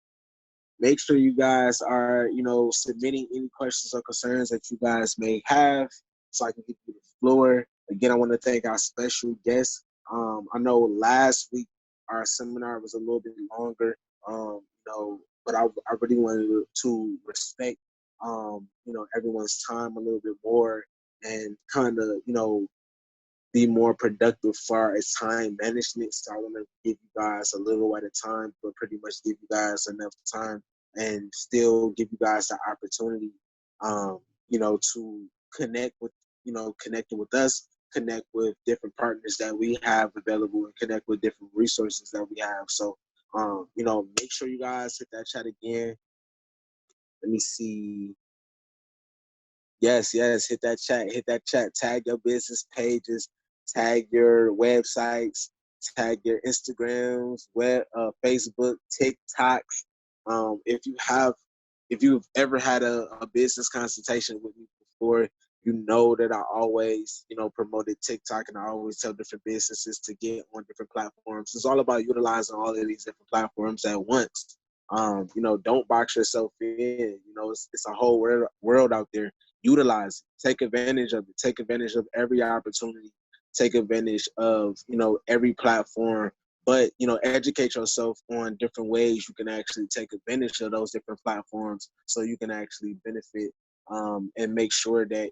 Make sure you guys are, submitting any questions or concerns that you guys may have, so I can give you the floor. Again, I want to thank our special guests. I know last week our seminar was a little bit longer. but I really wanted to respect, everyone's time a little bit more and kind of, be more productive for its time management. So I want to give you guys a little at a time, but pretty much give you guys enough time and still give you guys the opportunity, to connect with, connecting with us, connect with different partners that we have available, and connect with different resources that we have. So, make sure you guys hit that chat again. Let me see. Yes, hit that chat. Hit that chat. Tag your business pages, tag your websites, tag your Instagrams, Facebook, TikToks. If you've ever had a business consultation with me before, you know that I always, promoted TikTok, and I always tell different businesses to get on different platforms. It's all about utilizing all of these different platforms at once. Don't box yourself in. It's a whole world out there. Utilize it. Take advantage of it. Take advantage of every opportunity. Take advantage of, every platform. But, educate yourself on different ways you can actually take advantage of those different platforms so you can actually benefit, and make sure that,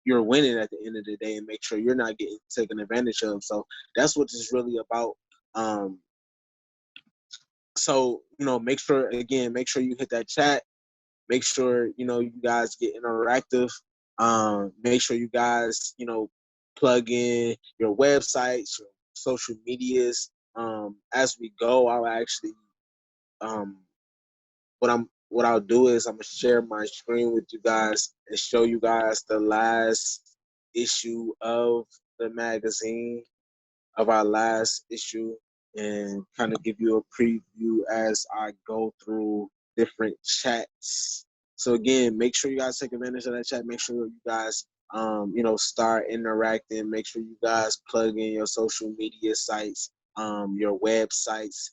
you're winning at the end of the day, and make sure you're not getting taken advantage of. So that's what it's really about. So, make sure you hit that chat. Make sure, you guys get interactive. Make sure you guys, plug in your websites, your social medias. As we go, I'll actually, um, what I'll do is I'm gonna share my screen with you guys and show you guys the last issue of the magazine, of our last issue, and kind of give you a preview as I go through different chats. So again, make sure you guys take advantage of that chat. Make sure you guys, start interacting. Make sure you guys plug in your social media sites, your websites,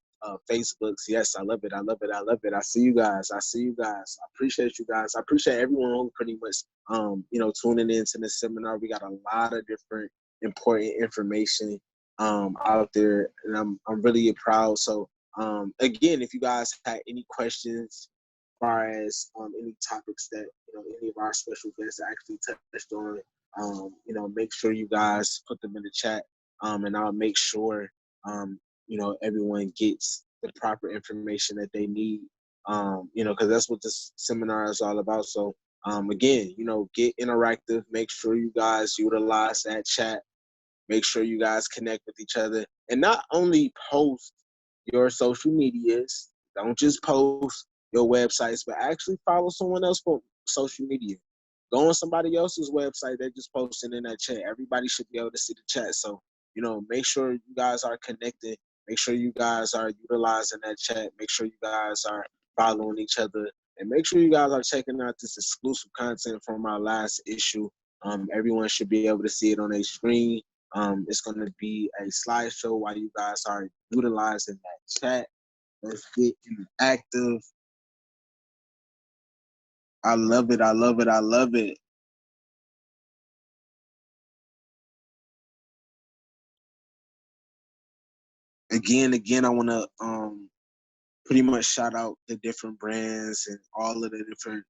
Facebooks. Yes, I love it. I love it. I love it. I see you guys. I see you guys. I appreciate you guys. I appreciate everyone who pretty much, tuning into the seminar. We got a lot of different important information out there, and I'm really proud. So again, if you guys had any questions as far as any topics that any of our special guests actually touched on, make sure you guys put them in the chat, and I'll make sure everyone gets the proper information that they need, because that's what this seminar is all about. So again, get interactive. Make sure you guys utilize that chat. Make sure you guys connect with each other, and not only post your social medias, don't just post your websites, but actually follow someone else for social media. Go on somebody else's website, they're just posting in that chat. Everybody should be able to see the chat. So, make sure you guys are connected. Make sure you guys are utilizing that chat. Make sure you guys are following each other. And make sure you guys are checking out this exclusive content from our last issue. Everyone should be able to see it on their screen. It's going to be a slideshow while you guys are utilizing that chat. Let's get interactive. I love it. I love it. I love it. Again, I want to pretty much shout out the different brands and all of the different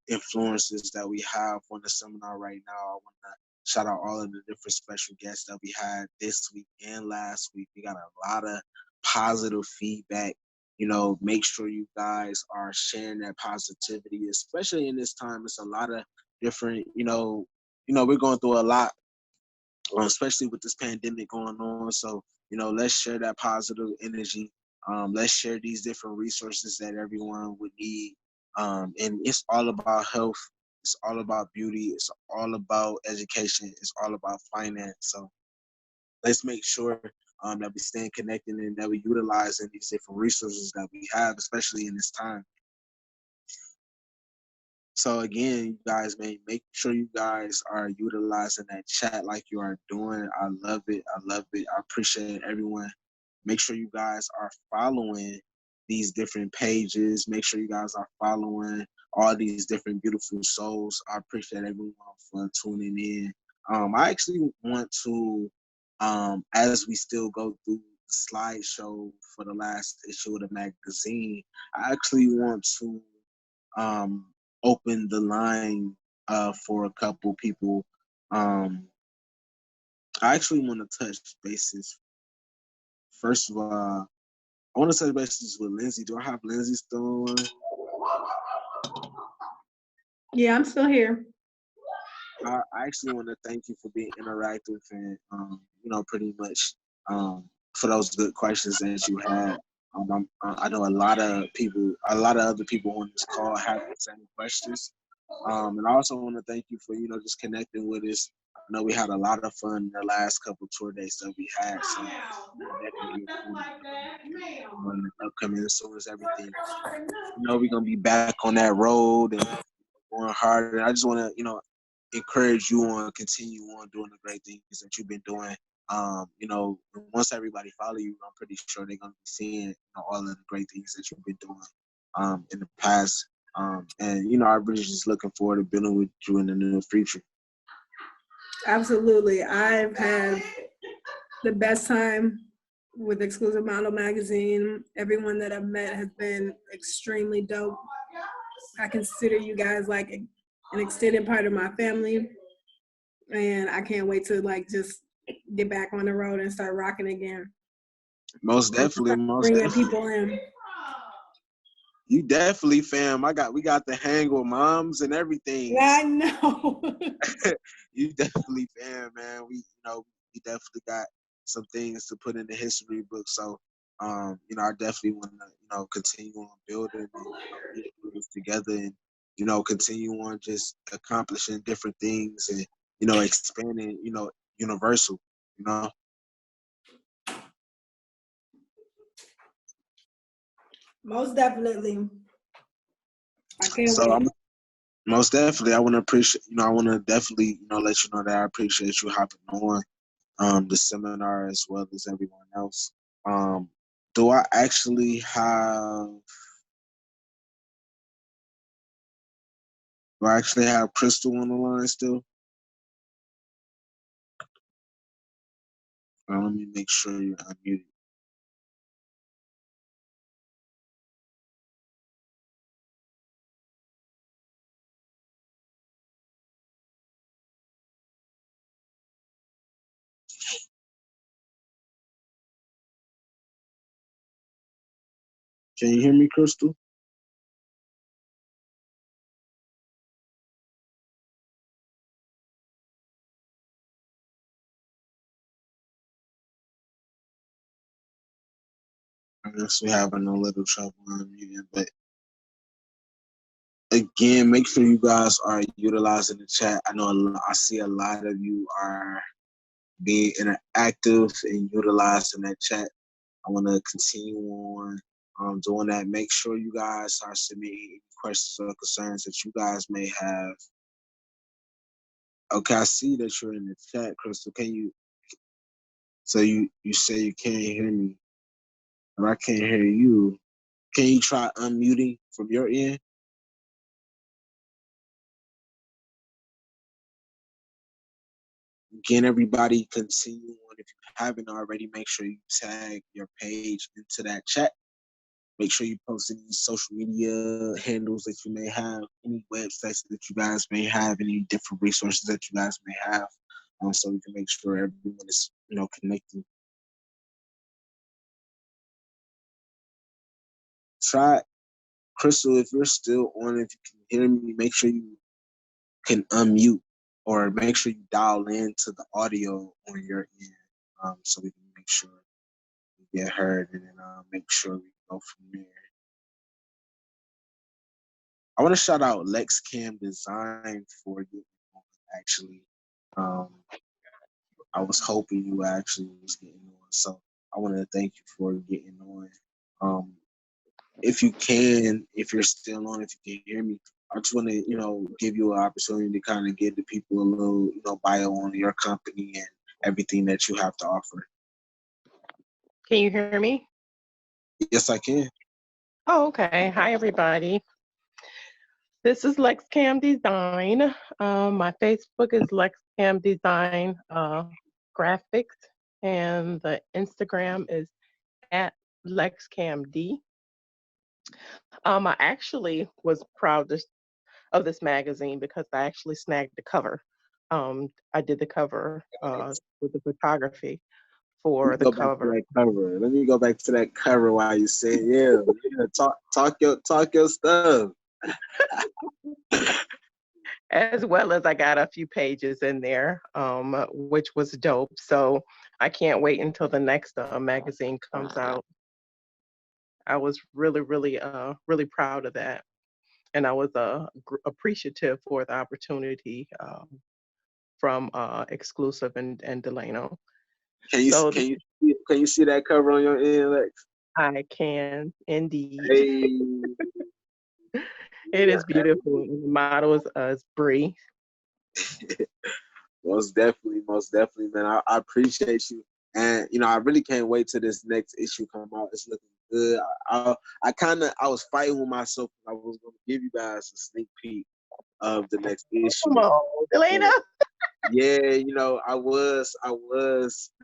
influences that we have on the seminar right now. I want to shout out all of the different special guests that we had this week and last week. We got a lot of positive feedback. Make sure you guys are sharing that positivity, especially in this time. It's a lot of different, we're going through a lot, especially with this pandemic going on. So, let's share that positive energy. Let's share these different resources that everyone would need. And it's all about health. It's all about beauty. It's all about education. It's all about finance. So let's make sure that we stay connected and that we utilizing these different resources that we have, especially in this time. So again, you guys, make sure you guys are utilizing that chat like you are doing. I love it. I love it. I appreciate everyone. Make sure you guys are following these different pages. Make sure you guys are following all these different beautiful souls. I appreciate everyone for tuning in. I actually want to, as we still go through slideshow for the last issue of the magazine, I actually want to open the line for a couple people. I actually want to touch bases. First of all, I want to touch bases with Lindsay. Do I have Lindsay still on? Yeah, I'm still here. I actually want to thank you for being interactive and, pretty much for those good questions that you had. I know a lot of other people on this call have the same questions. And I also want to thank you for, just connecting with us. I know we had a lot of fun in the last couple tour days that we had. So definitely on the upcoming as soon as everything. We're gonna be back on that road and going harder. I just want to, encourage you on continue on doing the great things that you've been doing. Once everybody follow you, I'm pretty sure they're gonna be seeing all of the great things that you've been doing in the past. And I'm really just looking forward to building with you in the near future. Absolutely. I've had the best time with Exclusive Model Magazine. Everyone that I've met has been extremely dope. I consider you guys like an extended part of my family. And I can't wait to just get back on the road and start rocking again. Most definitely. Bringing people in. You definitely, fam. We got the hang with moms and everything. I know. You definitely, fam, man. We definitely got some things to put in the history book. So, I definitely want to, continue on building and put this together and, continue on just accomplishing different things and, expanding, universal, Most definitely. I can't so wait. Most definitely, I want to appreciate, I want to definitely, let you know that I appreciate you hopping on the seminar as well as everyone else. Do I actually have Crystal on the line still? Let me make sure you're unmuted. Can you hear me, Crystal? I guess we're having a little trouble unmuting, but again, make sure you guys are utilizing the chat. I see a lot of you are being interactive and utilizing that chat. I want to continue on doing that. Make sure you guys are submitting questions or concerns that you guys may have. Okay, I see that you're in the chat, Crystal. So you say you can't hear me, or I can't hear you. Can you try unmuting from your end? Again, everybody, continue on. If you haven't already, make sure you tag your page into that chat. Make sure you post any social media handles that you may have, any websites that you guys may have, any different resources that you guys may have, so we can make sure everyone is, connected. Try, Crystal, if you're still on, if you can hear me, make sure you can unmute or make sure you dial into the audio on your end, so we can make sure we get heard and then make sure we go from there. I want to shout out LexCam Design for getting on, actually. I was hoping you actually was getting on, so I want to thank you for getting on. If you can, if you're still on, if you can hear me, I just want to, give you an opportunity to kind of give the people a little, bio on your company and everything that you have to offer. Can you hear me? Yes, I can. Oh, okay. Hi, everybody. This is LexCam Design. My Facebook is LexCam Design Graphics, and the Instagram is at LexCamD. I actually was proud of this magazine because I actually snagged the cover. I did the cover with the photography for the Go back to cover. that cover. Let me go back to that cover while you say, yeah, talk your stuff. As well as I got a few pages in there, which was dope. So I can't wait until the next magazine comes out. I was really, really, really proud of that. And I was appreciative for the opportunity from Exclusive and Delano. So Can you see that cover on your end, Lex? I can indeed. Hey. It is beautiful. And the model is Bree. Most definitely, man. I appreciate you, and I really can't wait till this next issue come out. It's looking good. I was fighting with myself. I was going to give you guys a sneak peek of the next issue. Come on, Delano. Yeah, I was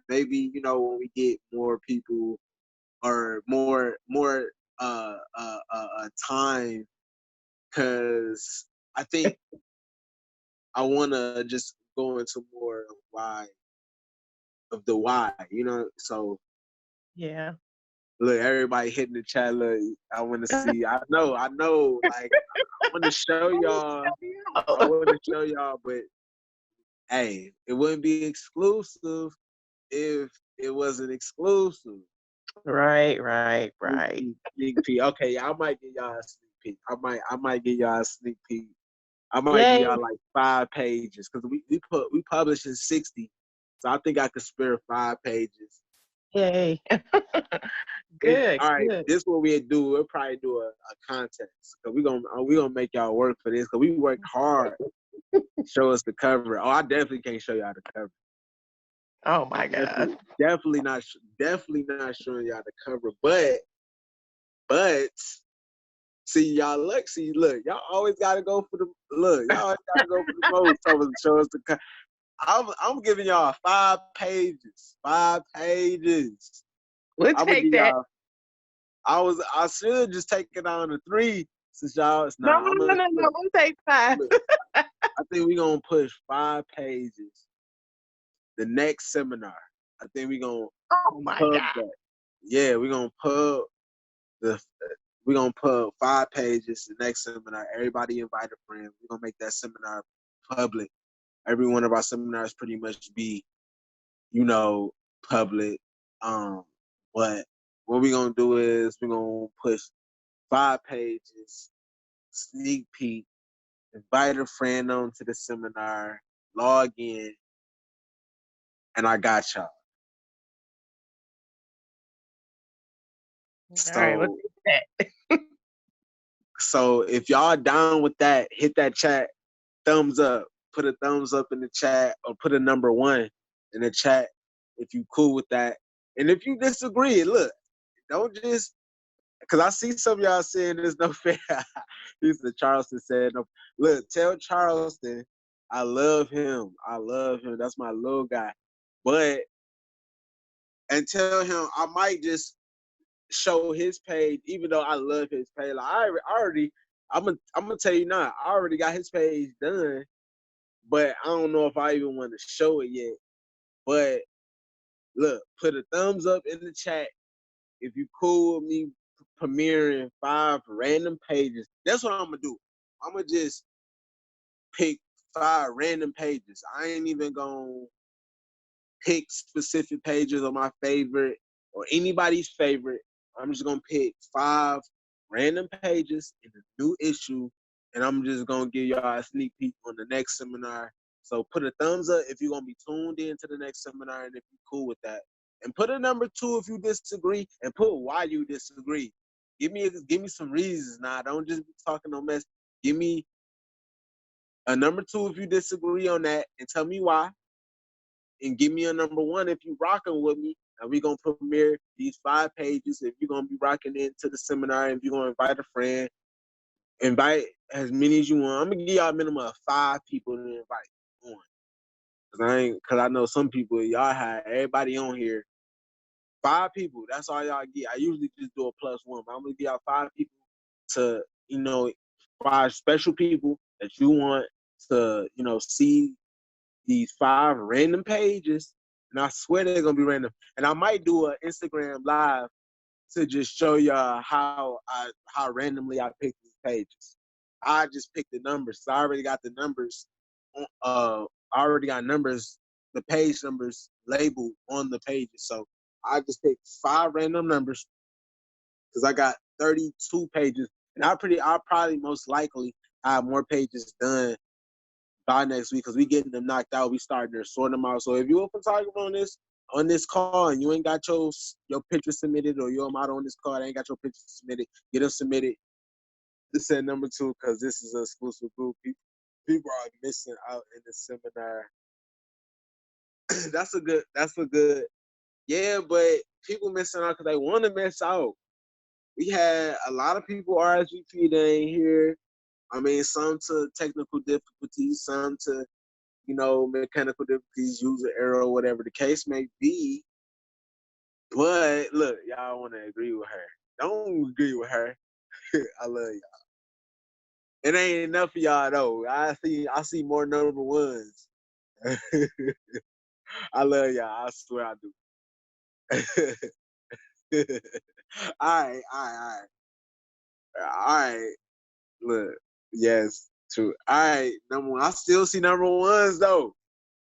maybe when we get more people or more time, because I think I want to just go into more of the why, So Yeah. look, everybody hitting the chat. Look, I want to see. I know. Like, I want to show y'all. I want to show y'all, but hey, it wouldn't be exclusive if it wasn't exclusive. Right. Sneak peek. Okay, I might give y'all a sneak peek. I might give y'all a sneak peek. I might give Yay. y'all like 5 pages because we publish in 60, so I think I could spare 5 pages. Yay. All right, good. this is what we'll do. We'll probably do a contest because we gonna make y'all work for this because we work hard. Show us the cover. Oh, I definitely can't show y'all the cover. Oh my God. Definitely not showing y'all the cover. But see y'all look. Y'all always gotta go for the look. Y'all always gotta go for the most. Show us the cover. I'm giving y'all 5 pages. 5 pages. We'll I'm gonna take give that. y'all. I should just take it down to 3 since y'all. It's No, not. we'll take 5. I think we're gonna push 5 pages. The next seminar. I think we're gonna Oh my pub God. that. Yeah, we're gonna pub the. We're gonna pub 5 pages. The next seminar. Everybody invite a friend. We're gonna make that seminar public. Every one of our seminars pretty much be, public. But what we're gonna do is we're gonna push 5 pages, sneak peek, invite a friend on to the seminar, log in, and I got y'all. All right, we'll take that. So if y'all down with that, hit that chat, thumbs up. Put a thumbs up in the chat or put a number 1 in the chat if you cool with that. And if you disagree, look, don't just because I see some of y'all saying there's no fair. He's the Charleston said no. Look, tell Charleston I love him. That's my little guy. And tell him I might just show his page, even though I love his page. Like I'm gonna tell you now, I already got his page done, but I don't know if I even want to show it yet. But look, put a thumbs up in the chat if you cool with me premiering 5 random pages. That's what I'm gonna do. I'm gonna just pick 5 random pages. I ain't even gonna pick specific pages of my favorite or anybody's favorite. I'm just gonna pick 5 random pages in a new issue, and I'm just gonna give y'all a sneak peek on the next seminar. So put a thumbs up if you're gonna be tuned in to the next seminar and if you're cool with that. And put a number 2 if you disagree, and put why you disagree. Give me some reasons now. Don't just be talking no mess. Give me a number 2 if you disagree on that, and tell me why. And give me a number 1 if you rocking with me. And we're going to premiere these 5 pages. If you're going to be rocking into the seminar, if you're going to invite a friend, invite as many as you want. I'm going to give y'all a minimum of 5 people to invite on. Because I know some people, y'all have everybody on here. 5 people. That's all y'all get. I usually just do a +1, but I'm gonna give y'all 5 people to, 5 special people that you want to, see these 5 random pages, and I swear they're gonna be random. And I might do an Instagram live to just show y'all how randomly I pick these pages. I just picked the numbers. So I already got the numbers. I already got numbers, the page numbers labeled on the pages. So I just picked 5 random numbers because I got 32 pages, and I'll probably most likely have more pages done by next week because we getting them knocked out. We starting to sort them out. So if you're a photographer on this call and you ain't got your picture submitted, or you're a model on this call and ain't got your picture submitted, get them submitted. This is number 2 because this is an exclusive group. People are missing out in the seminar. That's a good. Yeah, but people missing out because they want to miss out. We had a lot of people RSVP that ain't here. I mean, some to technical difficulties, some to, mechanical difficulties, user error, whatever the case may be. But look, y'all want to agree with her. Don't agree with her. I love y'all. It ain't enough for y'all though. I see more number 1s. I love y'all. I swear I do. All right. Look, yes, true. All right, number 1. I still see number 1s though.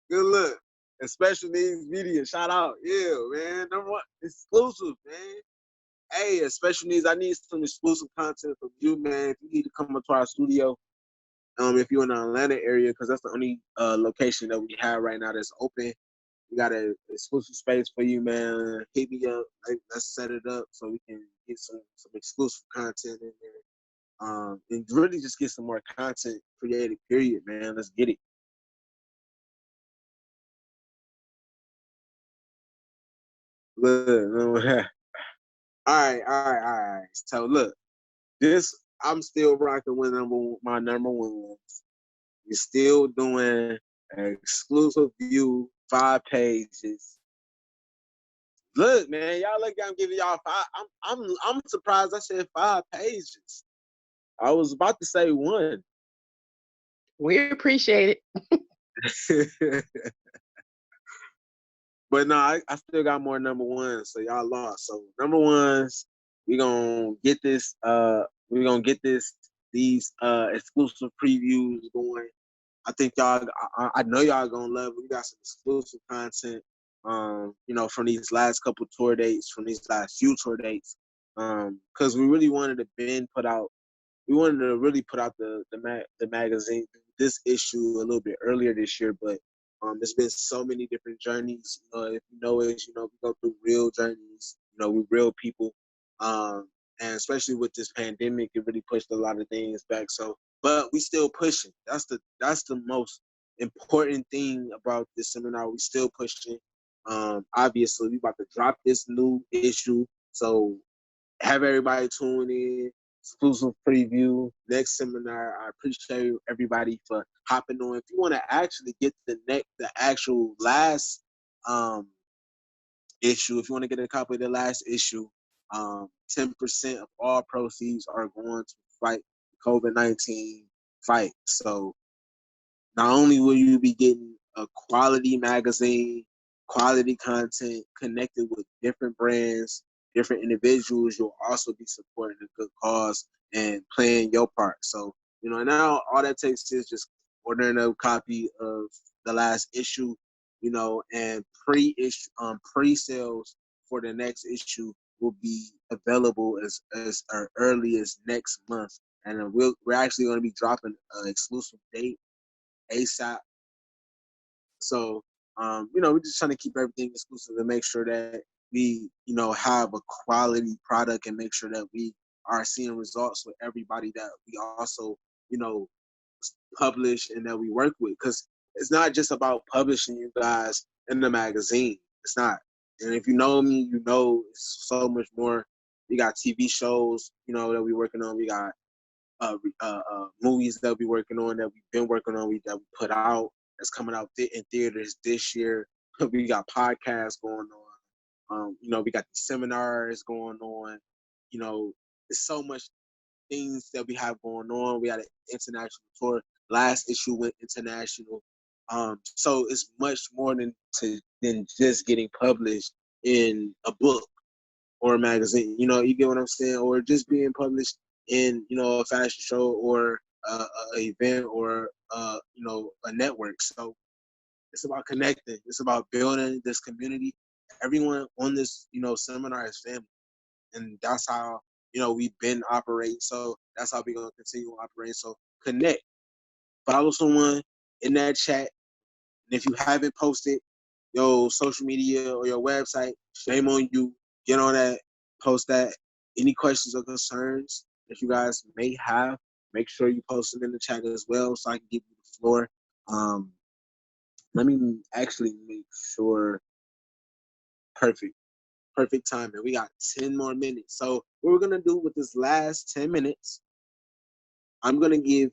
Good look. And special needs media. Shout out. Yeah, man. Number 1. Exclusive, man. Hey, special needs. I need some exclusive content from you, man. If you need to come up to our studio, if you're in the Atlanta area, because that's the only location that we have right now that's open. We got an exclusive space for you, man. Hit me up. Let's set it up so we can get some exclusive content in there. And really just get some more content created, period, man. Let's get it. Look, all right. So look, I'm still rocking with my number 1. You're still doing an exclusive view, 5 pages. Look, man, y'all look, I'm giving y'all 5. I'm surprised I said 5 pages. I was about to say 1. We appreciate it. But no, I still got more number 1s, so y'all lost. So number 1s, we're gonna get this these exclusive previews going. I think y'all I know y'all gonna love it. We got some exclusive content, from these last couple tour dates, from these last few tour dates. Because we really wanted to really put out the magazine, this issue, a little bit earlier this year, but there's been so many different journeys. If you know it, we go through real journeys. We real people, and especially with this pandemic, it really pushed a lot of things back. So, but we still pushing. That's the most important thing about this seminar. We still pushing. Obviously, we about to drop this new issue, so have everybody tune in. Exclusive preview, next seminar. I appreciate everybody for hopping on. If you want to actually get the actual last issue, if you want to get a copy of the last issue, 10% of all proceeds are going to fight the COVID-19 fight. So not only will you be getting a quality magazine, quality content connected with different brands, different individuals, you'll also be supporting a good cause and playing your part. So, now all that takes is just ordering a copy of the last issue, and pre-sales for the next issue will be available as early as next month. And we're actually going to be dropping an exclusive date ASAP. So, we're just trying to keep everything exclusive and make sure that we, have a quality product and make sure that we are seeing results with everybody that we also, publish and that we work with. Because it's not just about publishing you guys in the magazine. It's not. And if you know me, it's so much more. We got TV shows, that we're working on. We got movies that we're working on, that we've been working on, that we put out, that's coming out in theaters this year. We got podcasts going on. You know, we got the seminars going on. You know, there's so much things that we have going on. We had an international tour. Last issue went international. So it's much more than just getting published in a book or a magazine. You know, you get what I'm saying, or just being published in, you know, a fashion show or a event or you know, a network. So it's about connecting. It's about building this community. Everyone on this, you know, seminar is family, and that's how, you know, we've been operating. So that's how we're gonna continue operating. So connect, follow someone in that chat, and if you haven't posted your social media or your website, shame on you. Get on that, post that. Any questions or concerns that you guys may have, make sure you post them in the chat as well, so I can give you the floor. Um, Let me actually make sure. Perfect. Perfect timing. We got 10 more minutes. So what we're gonna do with this last 10 minutes, I'm gonna give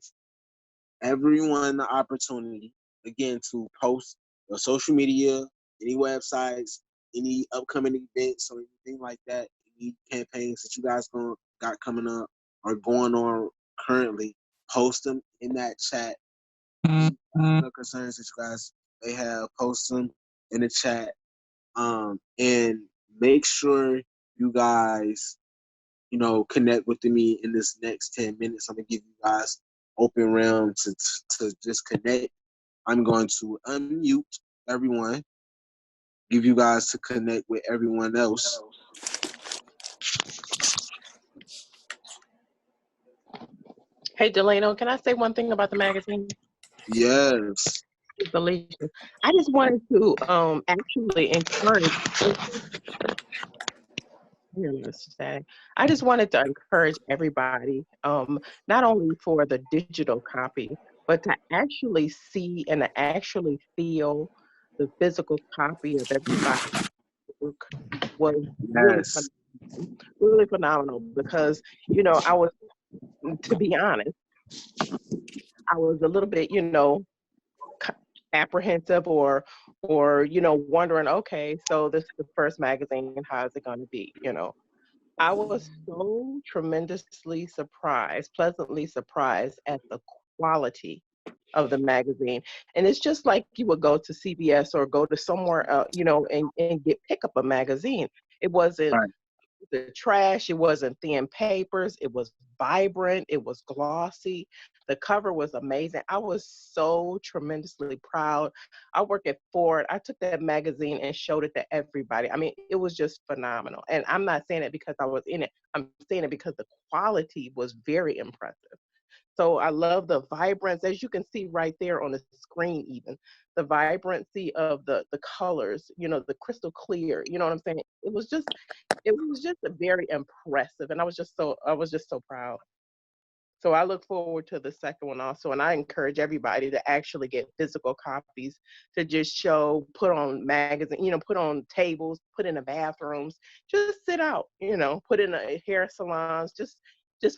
everyone the opportunity again to post your social media, any websites, any upcoming events or anything like that, any campaigns that you guys got coming up or going on currently. Post them in that chat. Any concerns that you guys may have, post them in the chat. And make sure you guys, you know, connect with me in this next 10 minutes. I'm gonna give you guys open realm to just connect. I'm going to unmute everyone, give you guys to connect with everyone else. Hey, Delano, can I say one thing about the magazine? Yes. Alicia, I just wanted to actually encourage. Here, let's say, I just wanted to encourage everybody, not only for the digital copy, but to actually see and to actually feel the physical copy of everybody's work was Yes. really phenomenal because, you know, to be honest, I was a little bit, you know, apprehensive or you know, wondering, okay, so this is the first magazine, how is it going to be, you know. I was so tremendously surprised, pleasantly surprised at the quality of the magazine. And it's just like you would go to CBS or go to somewhere, you know, and pick up a magazine. It wasn't Right. the trash. It wasn't thin papers. It was vibrant. It was glossy. The cover was amazing. I was so tremendously proud. I work at Ford. I took that magazine and showed it to everybody. I mean, it was just phenomenal. And I'm not saying it because I was in it. I'm saying it because the quality was very impressive. So I love the vibrance, as you can see right there on the screen, even the vibrancy of the colors, you know, the crystal clear, you know what I'm saying? It was just a very impressive. And I was just so proud. So I look forward to the second one also. And I encourage everybody to actually get physical copies to just show, put on magazine, you know, put on tables, put in the bathrooms, just sit out, you know, put in a hair salons, just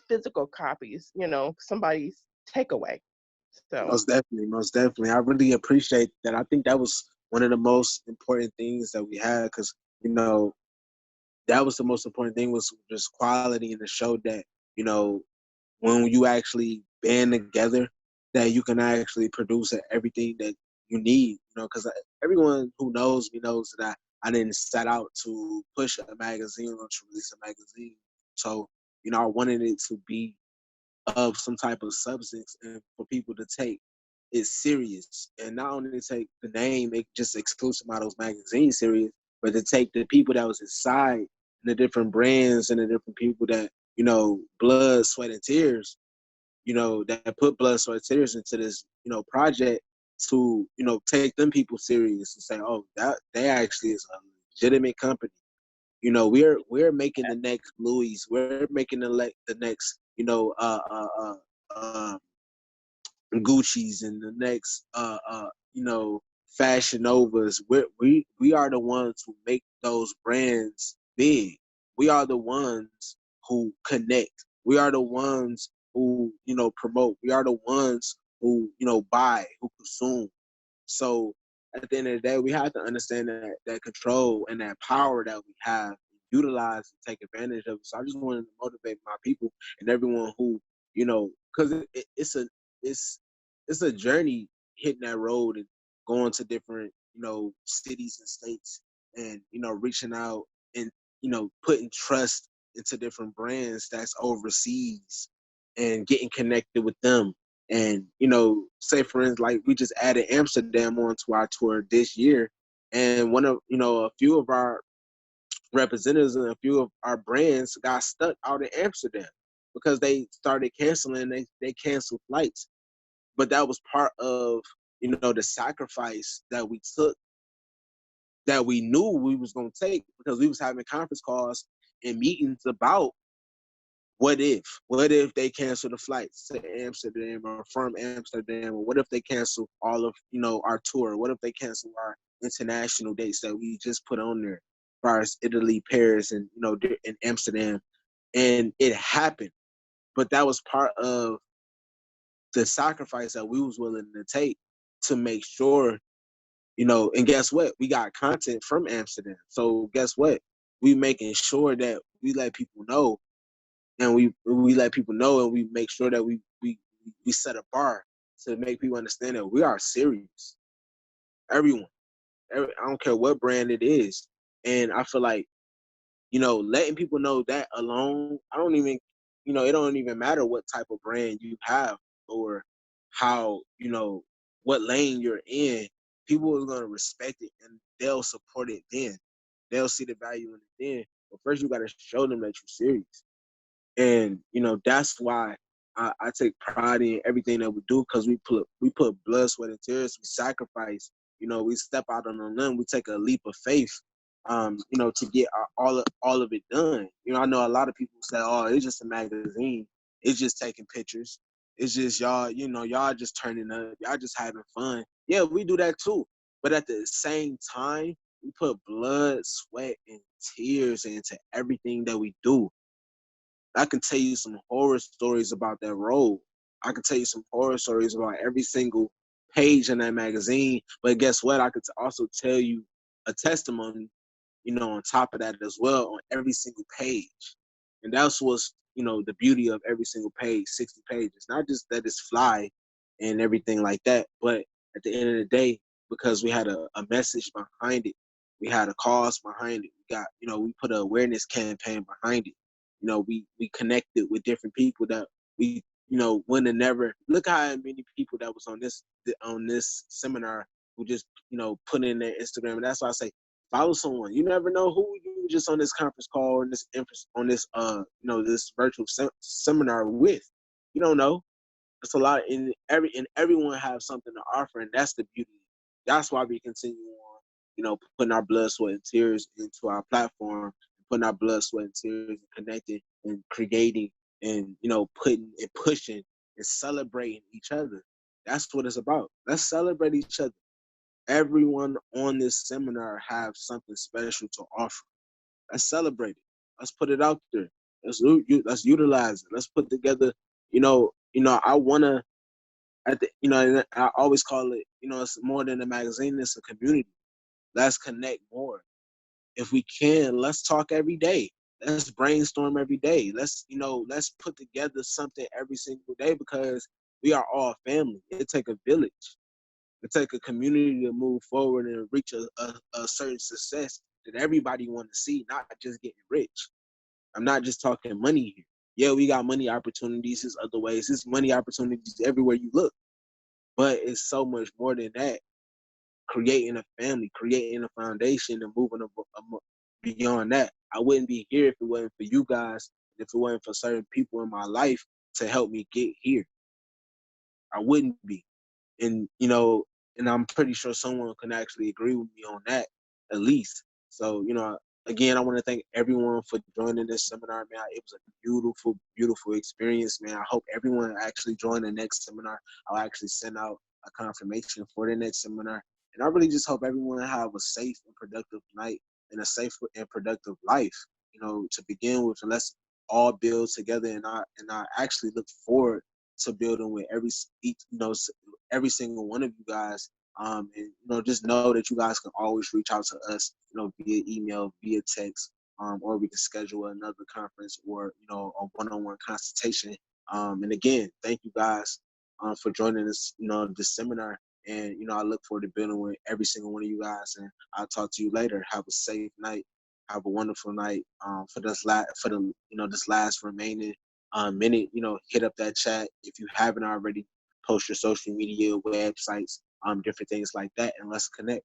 physical copies, you know, somebody's takeaway. So Most definitely, most definitely. I really appreciate that. I think that was one of the most important things that we had, because, you know, that was the most important thing, was just quality in the show, that, you know, when you actually band together, that you can actually produce everything that you need, you know, because everyone who knows me knows that I didn't set out to push a magazine or to release a magazine. So, you know, I wanted it to be of some type of substance and for people to take it serious, and not only to take the name, it just exclusive models magazine serious, but to take the people that was inside and the different brands and the different people that, you know, blood, sweat, and tears, you know, that put blood, sweat, and tears into this, you know, project, to, you know, take them people serious and say, oh, that they actually is a legitimate company. You know, we're making the next Louis. We're making the next, you know, Gucci's, and the next, you know, Fashion Novas. We are the ones who make those brands big. We are the ones who connect. We are the ones who, you know, promote. We are the ones who, you know, buy, who consume. So at the end of the day, we have to understand that control and that power that we have, utilize and take advantage of it. So I just wanted to motivate my people and everyone who, because it's a journey hitting that road and going to different, cities and states, and reaching out and putting trust into different brands that's overseas and getting connected with them. And say for instance, like we just added Amsterdam onto our tour this year, and one of a few of our representatives and a few of our brands got stuck out in Amsterdam because they started canceling. They canceled flights, but that was part of the sacrifice that we took, that we knew we was gonna take, because we was having conference calls and meetings about what if they cancel the flights to Amsterdam or from Amsterdam, or what if they cancel all of our tour, what if they cancel our international dates that we just put on there, as far as Italy, Paris, and in Amsterdam. And it happened, but that was part of the sacrifice that we was willing to take to make sure, and guess what? We got content from Amsterdam. So guess what? We making sure that we let people know, and we let people know, and we make sure that we set a bar to make people understand that we are serious. Everyone, I don't care what brand it is. And I feel like, letting people know that alone, I don't even, it don't even matter what type of brand you have, or how, what lane you're in. People are going to respect it, and they'll support it then. They'll see the value in it then. But first, you got to show them that you're serious. And that's why I take pride in everything that we do, because we put blood, sweat, and tears. We sacrifice. We step out on a limb. We take a leap of faith. To get all of it done. I know a lot of people say, "Oh, it's just a magazine. It's just taking pictures. It's just y'all. Y'all just turning up. Y'all just having fun." Yeah, we do that too. But at the same time, we put blood, sweat, and tears into everything that we do. I can tell you some horror stories about that role. I can tell you some horror stories about every single page in that magazine. But guess what? I could also tell you a testimony, on top of that as well, on every single page. And that's what's, the beauty of every single page, 60 pages. Not just that it's fly and everything like that, but at the end of the day, because we had a message behind it, we had a cause behind it. We got, we put an awareness campaign behind it. We connected with different people that we, would have never. Look how many people that was on this seminar who just, put in their Instagram. And that's why I say, follow someone. You never know who you just on this conference call and this virtual seminar with. You don't know. It's a lot, and everyone have something to offer, and that's the beauty. That's why we continue on, putting our blood, sweat, and tears into our platform, putting our blood, sweat, and tears, and connecting and creating, and putting and pushing and celebrating each other. That's what it's about. Let's celebrate each other. Everyone on this seminar have something special to offer. Let's celebrate it. Let's put it out there. Let's utilize it. Let's put together. I wanna and I always call it. It's more than a magazine. It's a community. Let's connect more. If we can, let's talk every day. Let's brainstorm every day. Let's put together something every single day, because we are all family. It takes a village. It takes a community to move forward and reach a certain success that everybody want to see, not just getting rich. I'm not just talking money here. Yeah, we got money opportunities. There's other ways. There's money opportunities everywhere you look. But it's so much more than that. Creating a family, creating a foundation, and moving beyond that. I wouldn't be here if it wasn't for you guys, if it wasn't for certain people in my life to help me get here. I wouldn't be. And and I'm pretty sure someone can actually agree with me on that, at least. So again, I want to thank everyone for joining this seminar, man. It was a beautiful, beautiful experience, man. I hope everyone actually join the next seminar. I'll actually send out a confirmation for the next seminar, and I really just hope everyone have a safe and productive night and a safe and productive life. To begin with, and let's all build together. And I actually look forward to building with every single one of you guys And just know that you guys can always reach out to us, via email, via text, or we can schedule another conference or a one-on-one consultation. And again, thank you guys for joining us, this seminar. And I look forward to building with every single one of you guys. And I'll talk to you later. Have a safe night. Have a wonderful night. For this this last remaining minute, hit up that chat if you haven't already. Post your social media, websites, different things like that, and let's connect.